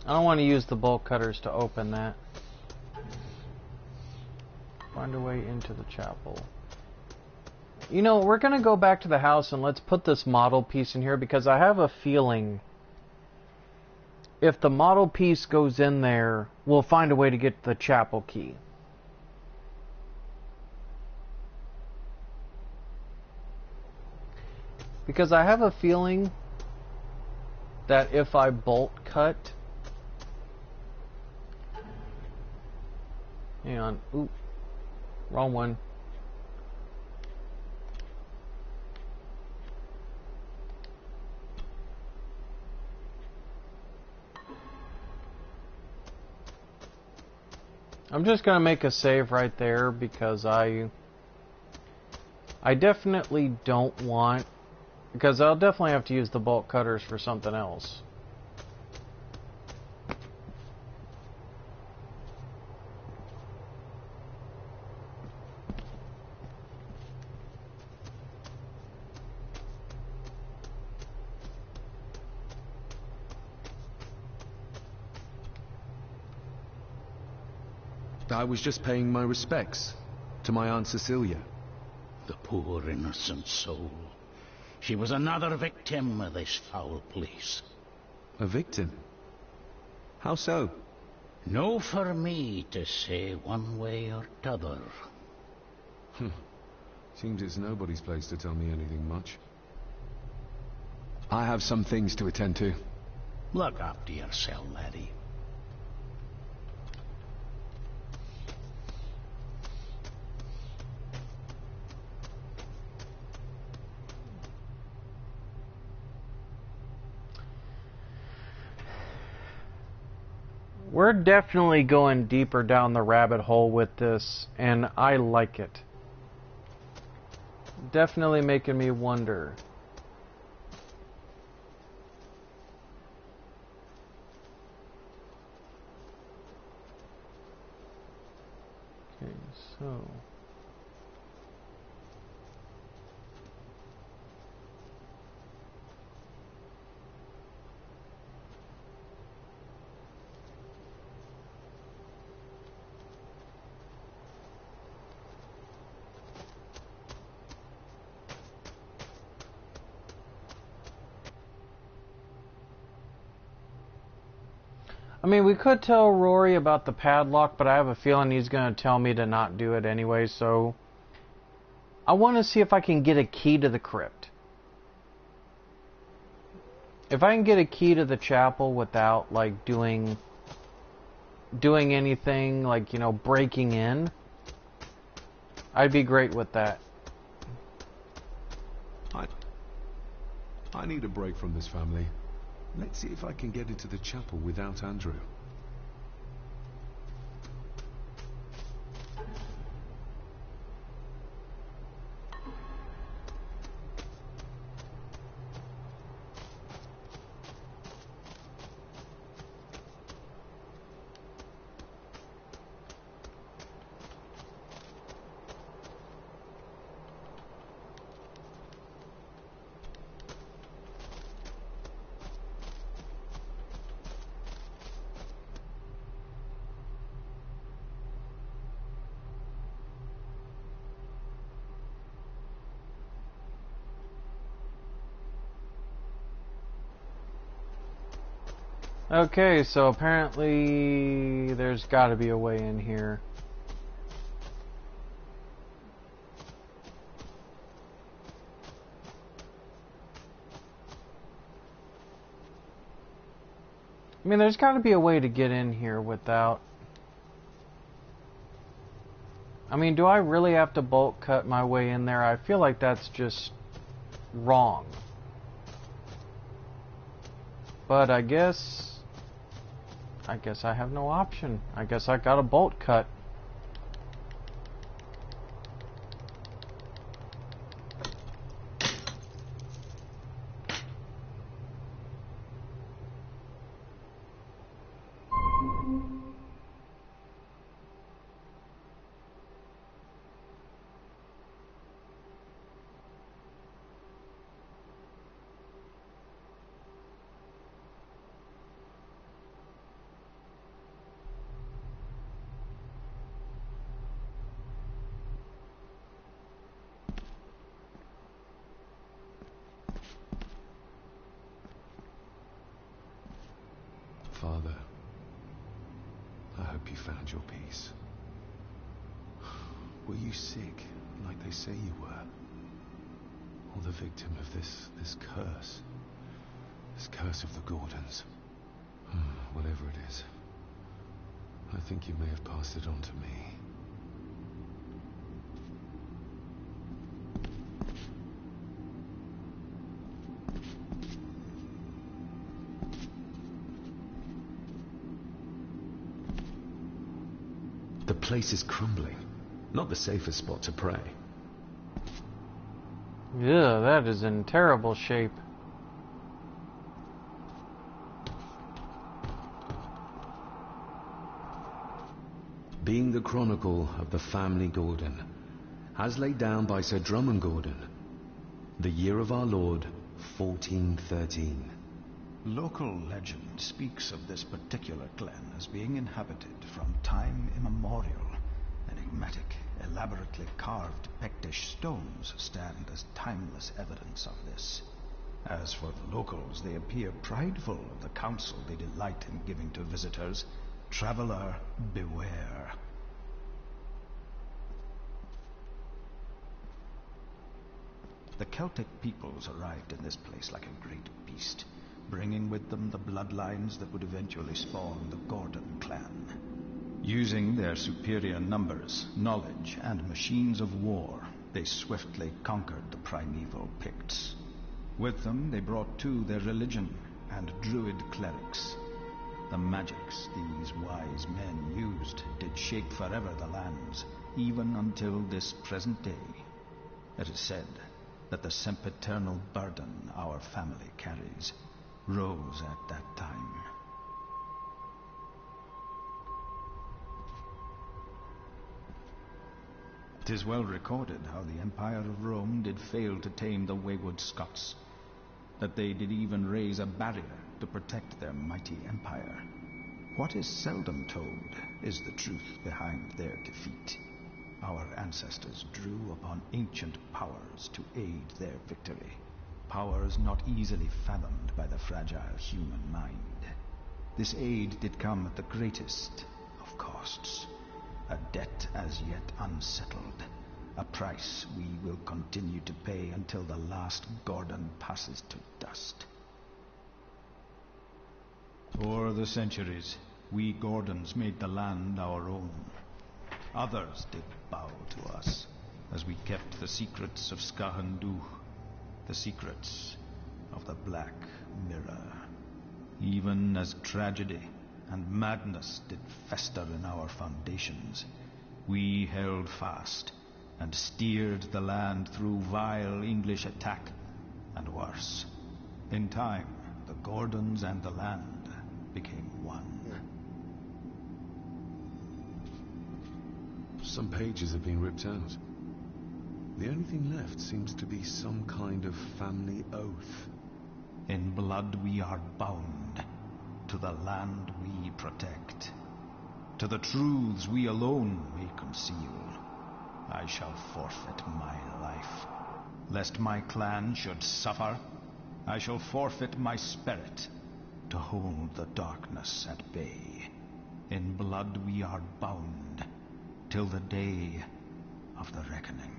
I don't want to use the bolt cutters to open that. Find a way into the chapel. You know, we're going to go back to the house and let's put this model piece in here because I have a feeling if the model piece goes in there, we'll find a way to get the chapel key. Because I have a feeling that if I bolt cut... Hang on. Oop. Wrong one. I'm just going to make a save right there because I definitely don't want... Because I'll definitely have to use the bolt cutters for something else. I was just paying my respects to my Aunt Cecilia. The poor innocent soul. She was another victim of this foul place. A victim? How so? No for me to say one way or t'other. Seems it's nobody's place to tell me anything much. I have some things to attend to. Look after yourself, laddie. We're definitely going deeper down the rabbit hole with this, and I like it. Definitely making me wonder. Okay, I mean, we could tell Rory about the padlock, but I have a feeling he's going to tell me to not do it anyway, so I want to see if I can get a key to the crypt. If I can get a key to the chapel without, like, doing anything, like, you know, breaking in, I'd be great with that. I need a break from this family. Let's see if I can get into the chapel without Andrew. Okay, so apparently there's got to be a way in here. I mean, there's got to be a way to get in here without... I mean, do I really have to bolt cut my way in there? I feel like that's just wrong. But I guess I have no option. I guess I got a bolt cut. Father, I hope you found your peace. Were you sick, like they say you were? Or the victim of this curse? This curse of the Gordons? Whatever it is, I think you may have passed it on to me. The place is crumbling. Not the safest spot to pray. Yeah, that is in terrible shape. Being the chronicle of the family Gordon, as laid down by Sir Drummond Gordon, the year of our Lord, 1413. Local legend speaks of this particular glen as being inhabited from time immemorial. Enigmatic, elaborately carved Pictish stones stand as timeless evidence of this. As for the locals, they appear prideful of the counsel they delight in giving to visitors. Traveler, beware. The Celtic peoples arrived in this place like a great beast, bringing with them the bloodlines that would eventually spawn the Gordon clan. Using their superior numbers, knowledge, and machines of war, they swiftly conquered the primeval Picts. With them, they brought too their religion and druid clerics. The magics these wise men used did shape forever the lands, even until this present day. It is said that the sempiternal burden our family carries rose at that time. It is well recorded how the Empire of Rome did fail to tame the wayward Scots, that they did even raise a barrier to protect their mighty empire. What is seldom told is the truth behind their defeat. Our ancestors drew upon ancient powers to aid their victory. Powers not easily fathomed by the fragile human mind. This aid did come at the greatest of costs. A debt as yet unsettled. A price we will continue to pay until the last Gordon passes to dust. For the centuries, we Gordons made the land our own. Others did bow to us, as we kept the secrets of Skahandu, the secrets of the Black Mirror. Even as tragedy and madness did fester in our foundations, we held fast and steered the land through vile English attack and worse. In time, the Gordons and the land became one. Some pages have been ripped out. The only thing left seems to be some kind of family oath. In blood we are bound to the land we protect, to the truths we alone may conceal. I shall forfeit my life, lest my clan should suffer. I shall forfeit my spirit to hold the darkness at bay. In blood we are bound till the day of the reckoning.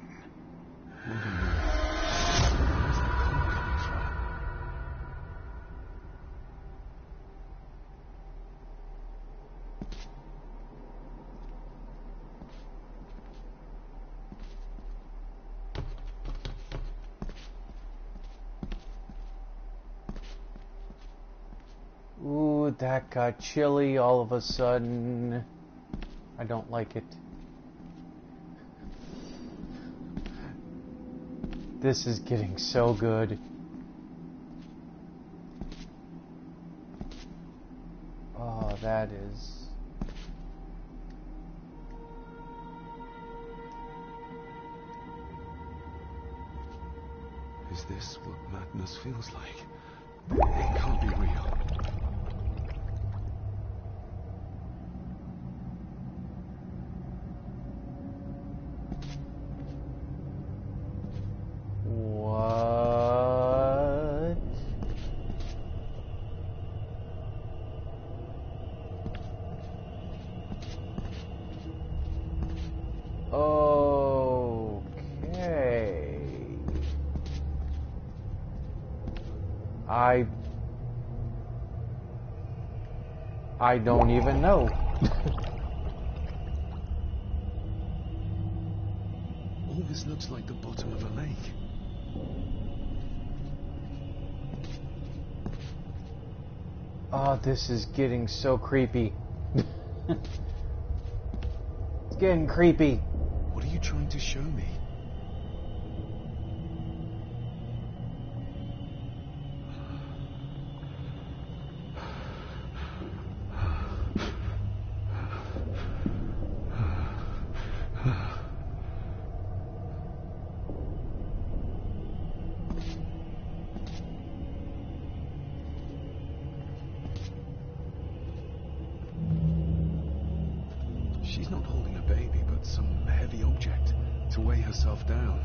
Where's the coal coming from? Ooh, that got chilly all of a sudden. I don't like it. This is getting so good. Oh, that is... Is this what madness feels like? It can't be real. What? Okay. I don't even know. All this looks like the bottom of a lake. Oh, this is getting so creepy. It's getting creepy. What are you trying to show me? She's not holding a baby, but some heavy object to weigh herself down.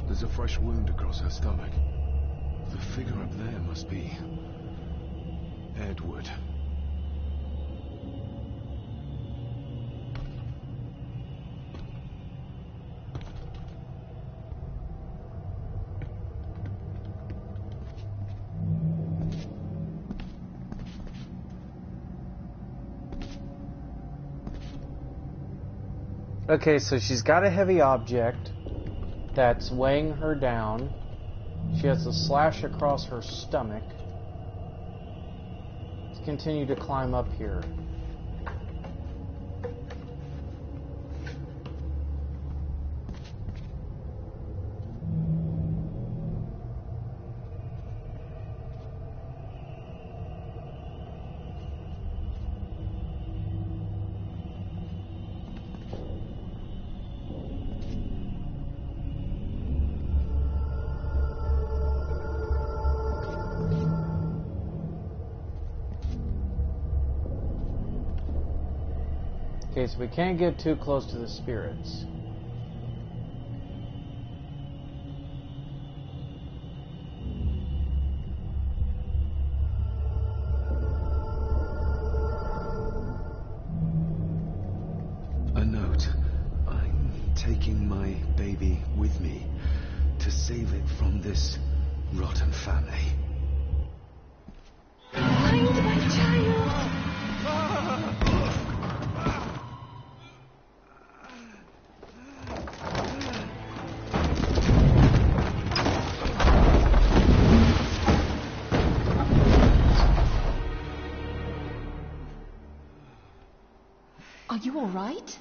There's a fresh wound across her stomach. The figure up there must be Edward. Okay, so she's got a heavy object that's weighing her down. She has a slash across her stomach. Let's continue to climb up here. Okay, so we can't get too close to the spirits. A note. I'm taking my baby with me to save it from this rotten family. Find my child! Are you all right?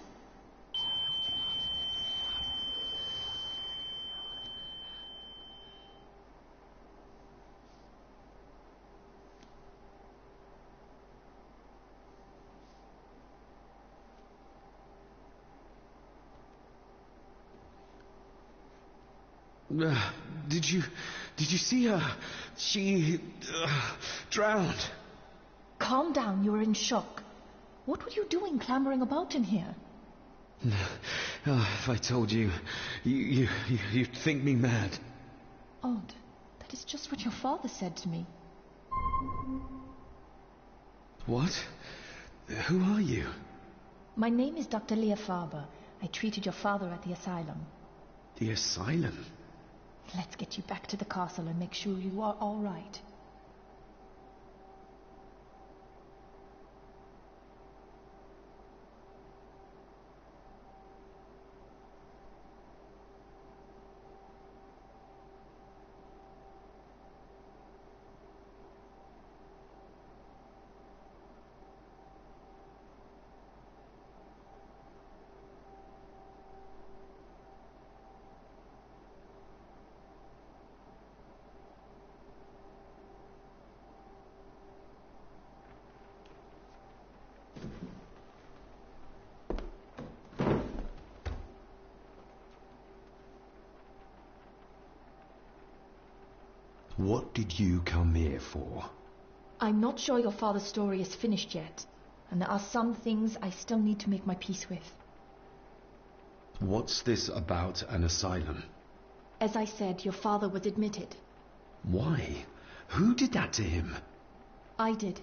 Did you see her? She drowned. Calm down, you were in shock. What were you doing clambering about in here? If I told you, you'd think me mad. Odd. That is just what your father said to me. What? Who are you? My name is Dr. Leah Farber. I treated your father at the asylum. The asylum? Let's get you back to the castle and make sure you are all right. What did you come here for? I'm not sure your father's story is finished yet, and there are some things I still need to make my peace with. What's this about an asylum? As I said, your father was admitted. Why? Who did that to him? I did.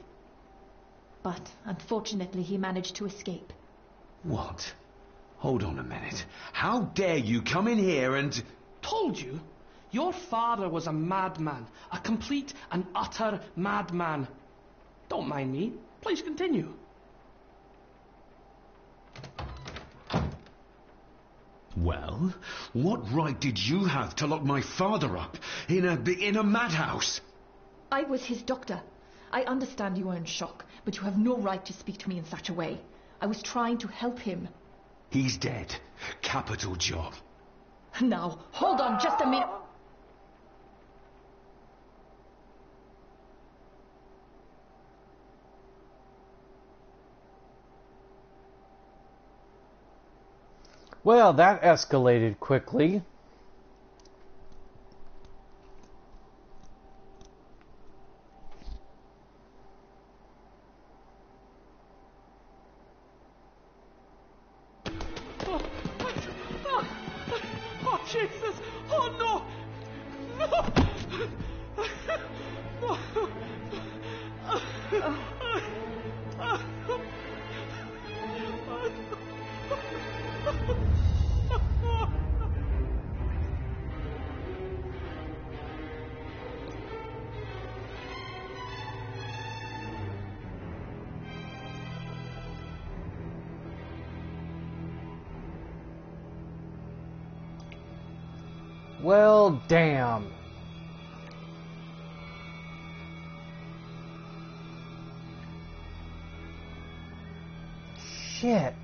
But, unfortunately, he managed to escape. What? Hold on a minute. How dare you come in here and... Told you? Your father was a madman. A complete and utter madman. Don't mind me. Please continue. Well, what right did you have to lock my father up in a madhouse? I was his doctor. I understand you are in shock, but you have no right to speak to me in such a way. I was trying to help him. He's dead. Capital job. Now, hold on just a minute. Well, that escalated quickly. Oh, Jesus! Oh, no! Well, damn. Shit.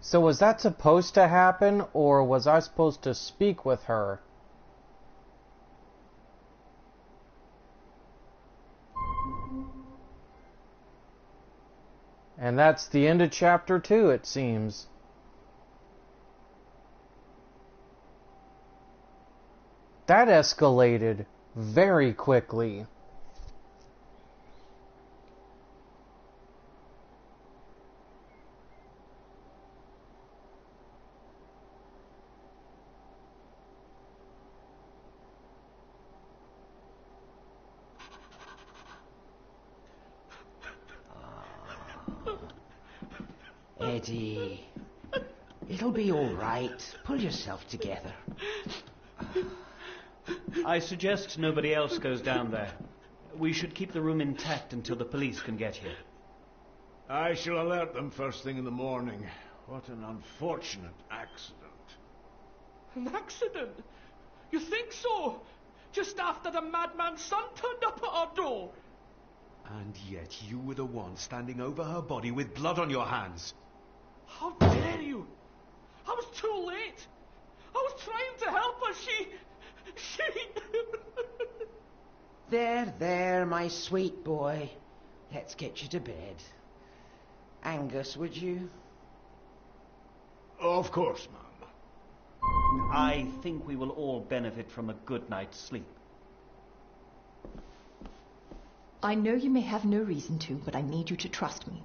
So was that supposed to happen, or was I supposed to speak with her? And that's the end of chapter 2, it seems. That escalated very quickly. Eddie. It'll be all right. Pull yourself together. I suggest nobody else goes down there. We should keep the room intact until the police can get here. I shall alert them first thing in the morning. What an unfortunate accident. An accident? You think so? Just after the madman's son turned up at our door. And yet you were the one standing over her body with blood on your hands. How dare you? I was too late. I was trying to help her. She... There, my sweet boy. Let's get you to bed. Angus, would you? Of course, ma'am. I think we will all benefit from a good night's sleep. I know you may have no reason to, but I need you to trust me.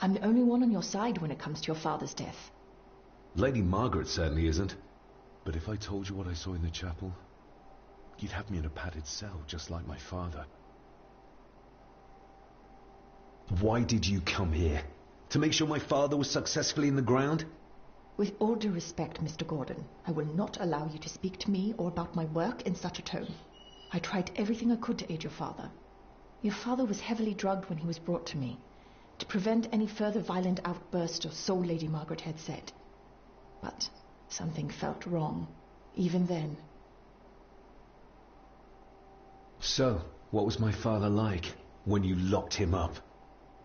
I'm the only one on your side when it comes to your father's death. Lady Margaret certainly isn't. But if I told you what I saw in the chapel, you'd have me in a padded cell, just like my father. Why did you come here? To make sure my father was successfully in the ground? With all due respect, Mr. Gordon, I will not allow you to speak to me or about my work in such a tone. I tried everything I could to aid your father. Your father was heavily drugged when he was brought to me, to prevent any further violent outburst, or so Lady Margaret had said. But something felt wrong, even then. So, what was my father like when you locked him up?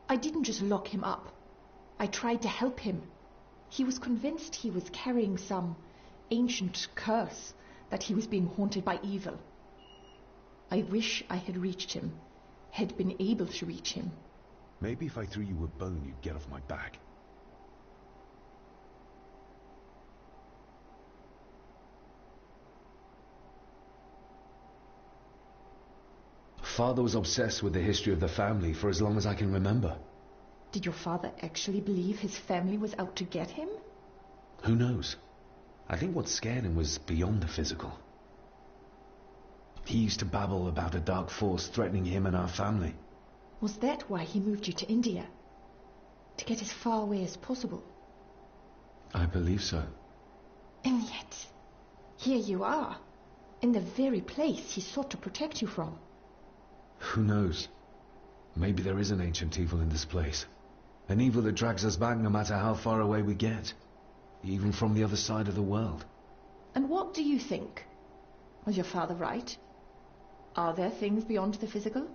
I didn't just lock him up. I tried to help him. He was convinced he was carrying some ancient curse, that he was being haunted by evil. I wish I had reached him, had been able to reach him. Maybe if I threw you a bone, you'd get off my back. Father was obsessed with the history of the family for as long as I can remember. Did your father actually believe his family was out to get him? Who knows? I think what scared him was beyond the physical. He used to babble about a dark force threatening him and our family. Was that why he moved you to India? To get as far away as possible? I believe so. And yet, here you are, in the very place he sought to protect you from. Who knows? Maybe there is an ancient evil in this place. An evil that drags us back no matter how far away we get. Even from the other side of the world. And what do you think? Was your father right? Are there things beyond the physical?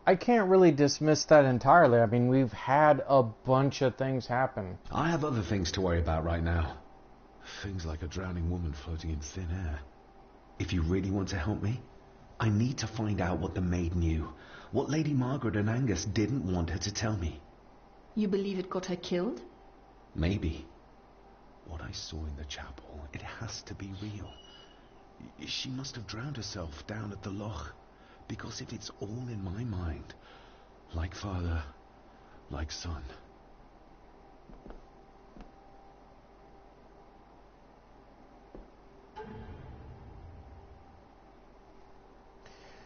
I can't really dismiss that entirely. I mean, we've had a bunch of things happen. I have other things to worry about right now. Things like a drowning woman floating in thin air. If you really want to help me, I need to find out what the maid knew. What Lady Margaret and Angus didn't want her to tell me. You believe it got her killed? Maybe. What I saw in the chapel, it has to be real. She must have drowned herself down at the loch. Because if it's all in my mind, like father, like son.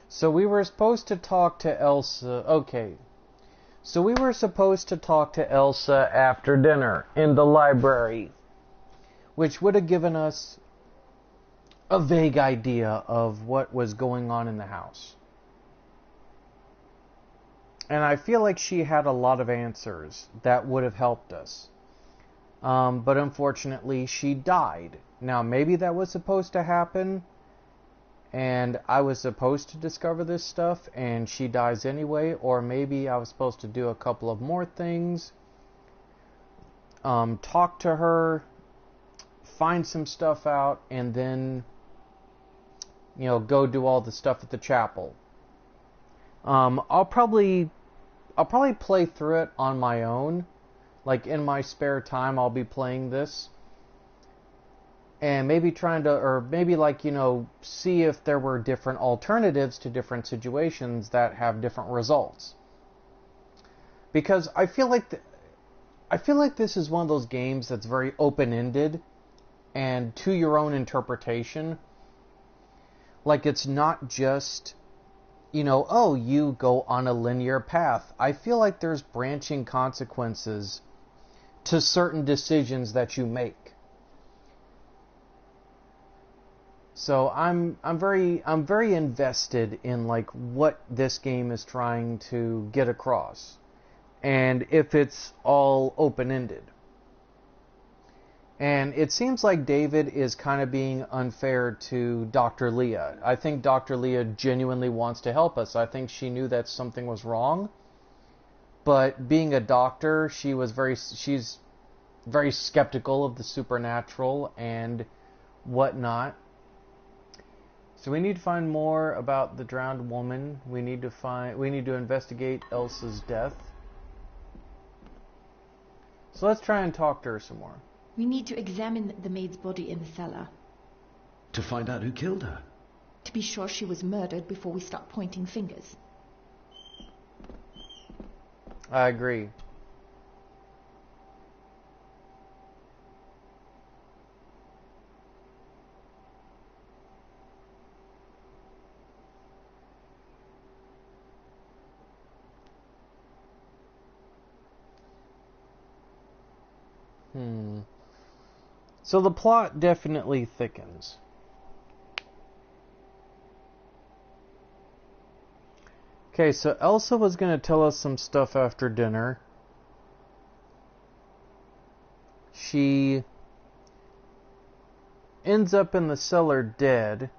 So we were supposed to talk to Elsa. Okay. So we were supposed to talk to Elsa after dinner in the library, which would have given us a vague idea of what was going on in the house. And I feel like she had a lot of answers that would have helped us. But unfortunately, she died. Now, maybe that was supposed to happen, and I was supposed to discover this stuff, and she dies anyway. Or maybe I was supposed to do a couple of more things, talk to her, find some stuff out, and then, go do all the stuff at the chapel. I'll probably play through it on my own. Like, in my spare time, I'll be playing this. And maybe see if there were different alternatives to different situations that have different results. Because I feel like this is one of those games that's very open-ended and to your own interpretation. Like, it's not just, you know, oh, you go on a linear path. I feel like there's branching consequences to certain decisions that you make. So I'm very invested in like what this game is trying to get across, and if it's all open-ended. And it seems like David is kind of being unfair to Dr. Leah. I think Dr. Leah genuinely wants to help us. I think she knew that something was wrong, but being a doctor, she's very skeptical of the supernatural and whatnot. So we need to find more about the drowned woman. We need to investigate Elsa's death. So let's try and talk to her some more. We need to examine the maid's body in the cellar. To find out who killed her. To be sure she was murdered before we start pointing fingers. I agree. So the plot definitely thickens. Okay, so Elsa was going to tell us some stuff after dinner. She ends up in the cellar dead.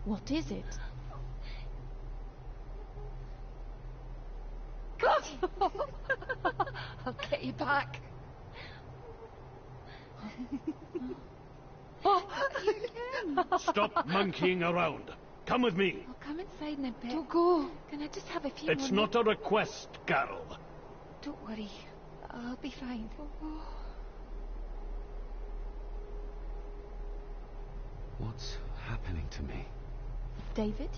What is it? I'll get you back. Stop monkeying around. Come with me. I'll come inside in a bit. Don't go. Can I just have a few It's more not a request, Carol. Don't worry. I'll be fine. What's happening to me? David?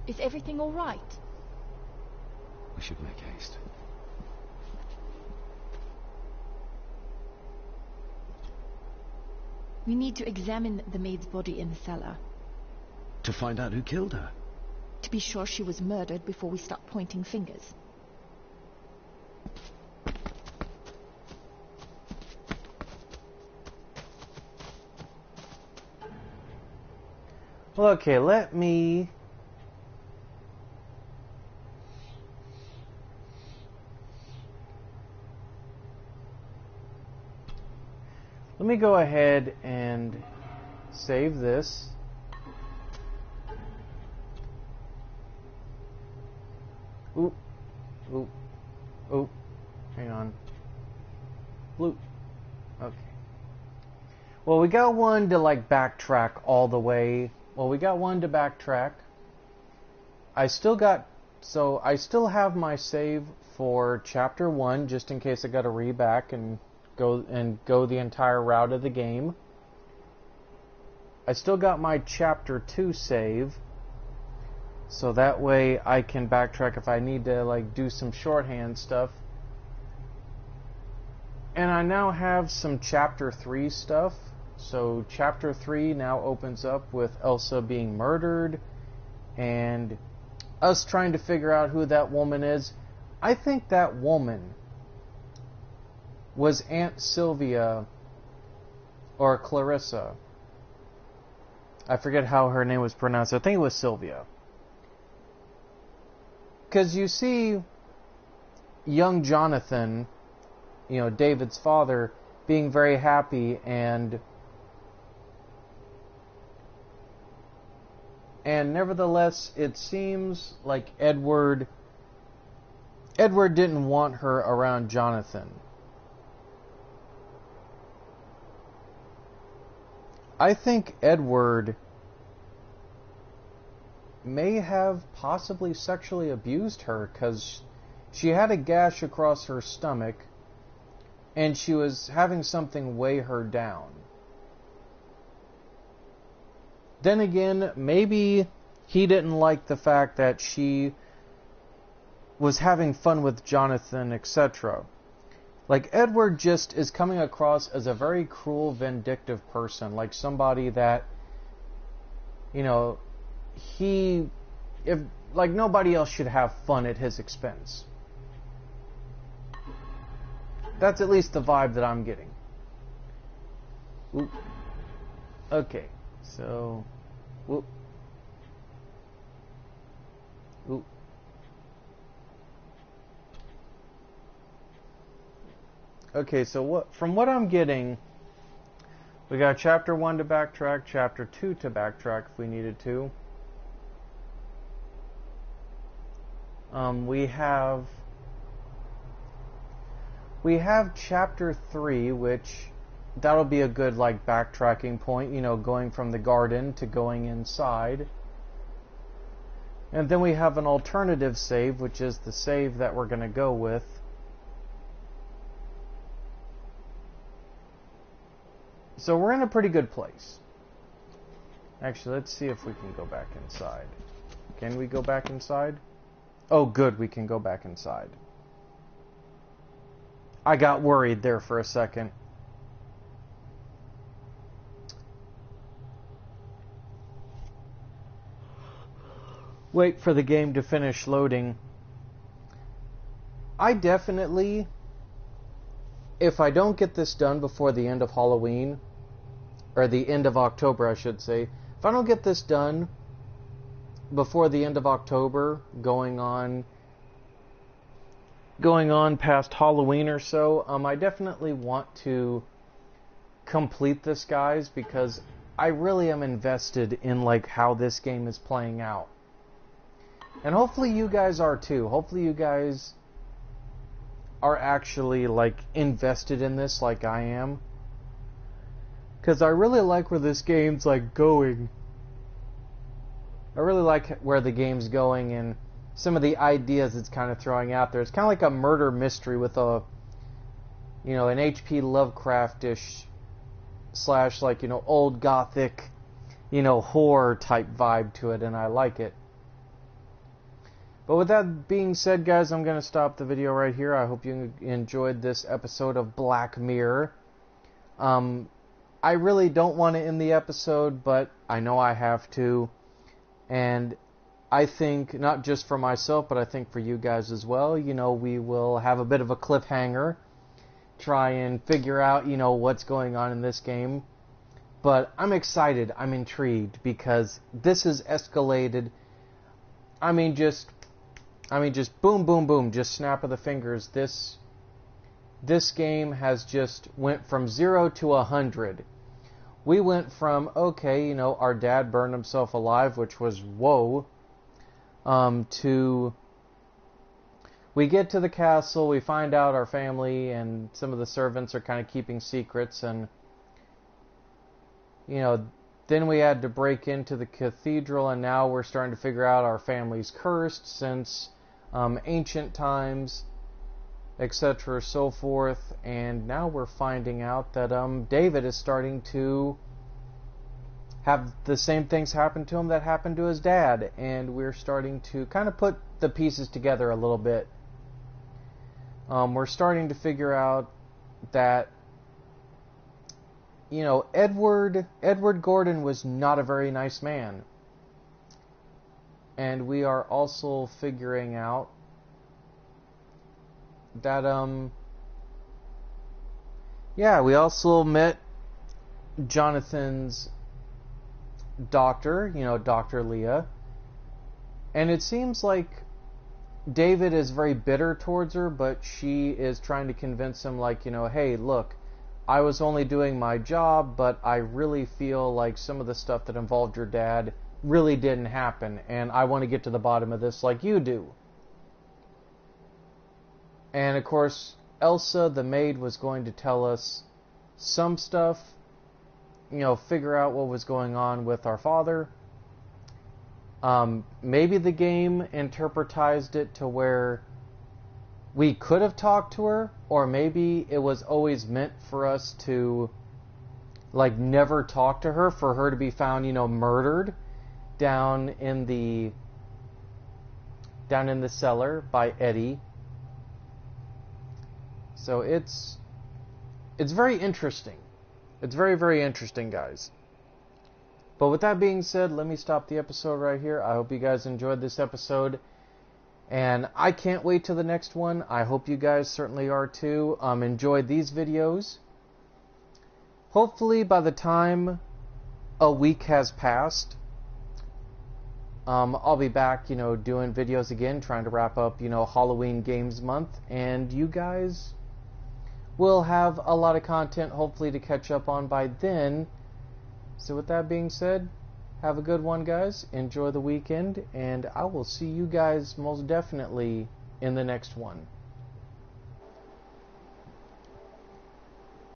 Is everything all right? We should make haste. We need to examine the maid's body in the cellar. To find out who killed her. To be sure she was murdered before we start pointing fingers. Well, okay, let me go ahead and save this. Oop. Oop. Oop. Hang on. Bloop. Okay. Well, we got one to like backtrack all the way. Well, we got one to backtrack. I still have my save for chapter 1 just in case I got to reback and go the entire route of the game. I still got my chapter 2 save, so that way I can backtrack if I need to like do some shorthand stuff. And I now have some chapter 3 stuff. So chapter 3 now opens up with Elsa being murdered and us trying to figure out who that woman is. I think that woman was Aunt Sylvia or Clarissa. I forget how her name was pronounced. I think it was Sylvia. Because you see young Jonathan, you know, David's father, being very happy and nevertheless it seems like Edward didn't want her around Jonathan. I think Edward may have possibly sexually abused her because She had a gash across her stomach, and she was having something weigh her down. Then again, maybe he didn't like the fact that she was having fun with Jonathan, etc. Like, Edward just is coming across as a very cruel, vindictive person. Like somebody that, you know, like nobody else should have fun at his expense. That's at least the vibe that I'm getting. Oop. Okay, so... Whoop. Oop. Okay, so from what I'm getting, we got chapter 1 to backtrack, chapter 2 to backtrack if we needed to. We have chapter 3, which that'll be a good like backtracking point, you know, going from the garden to going inside. And then we have an alternative save, which is the save that we're going to go with. So we're in a pretty good place. Actually, let's see if we can go back inside. Can we go back inside? Oh, good, we can go back inside. I got worried there for a second. Wait for the game to finish loading. I definitely, if I don't get this done before the end of Halloween, or the end of October, I should say, if I don't get this done before the end of October, going on past Halloween or so, I definitely want to complete this, guys, because I really am invested in like how this game is playing out. And hopefully you guys are too. Hopefully you guys are actually like invested in this like I am. Because I really like where this game's like going. I really like where the game's going and some of the ideas it's kind of throwing out there. It's kind of like a murder mystery with a, you know, an H.P. Lovecraftish / like, you know, old gothic, you know, horror type vibe to it, and I like it. But with that being said, guys, I'm going to stop the video right here. I hope you enjoyed this episode of Black Mirror. I really don't want to end the episode, but I know I have to. And I think, not just for myself, but I think for you guys as well, you know, we will have a bit of a cliffhanger. Try and figure out, you know, what's going on in this game. But I'm excited. I'm intrigued because this has escalated. I mean, just boom, boom, boom, just snap of the fingers. This game has just went from 0 to 100. We went from, okay, you know, our dad burned himself alive, which was whoa, to we get to the castle, we find out our family and some of the servants are kind of keeping secrets, and, you know, then we had to break into the cathedral, and now we're starting to figure out our family's cursed since ancient times, etc., so forth. And now we're finding out that David is starting to have the same things happen to him that happened to his dad, and we're starting to kind of put the pieces together a little bit. We're starting to figure out that, you know, Edward Gordon was not a very nice man. And we are also figuring out that, yeah, we also met Jonathan's doctor, you know, Dr. Leah. And it seems like David is very bitter towards her, but she is trying to convince him, like, you know, hey, look, I was only doing my job, but I really feel like some of the stuff that involved your dad really didn't happen, and I want to get to the bottom of this like you do. And of course, Elsa, the maid, was going to tell us some stuff, you know, figure out what was going on with our father. Maybe the game interpretized it to where we could have talked to her, or maybe it was always meant for us to, like, never talk to her, for her to be found, you know, murdered down in the cellar by Eddie. So it's very interesting. It's very, very interesting, guys. But with that being said, let me stop the episode right here. I hope you guys enjoyed this episode. And I can't wait till the next one. I hope you guys certainly are too. Enjoyed these videos. Hopefully by the time a week has passed, I'll be back, you know, doing videos again, trying to wrap up, you know, Halloween Games Month. And you guys will have a lot of content, hopefully, to catch up on by then. So with that being said, have a good one, guys. Enjoy the weekend, and I will see you guys most definitely in the next one.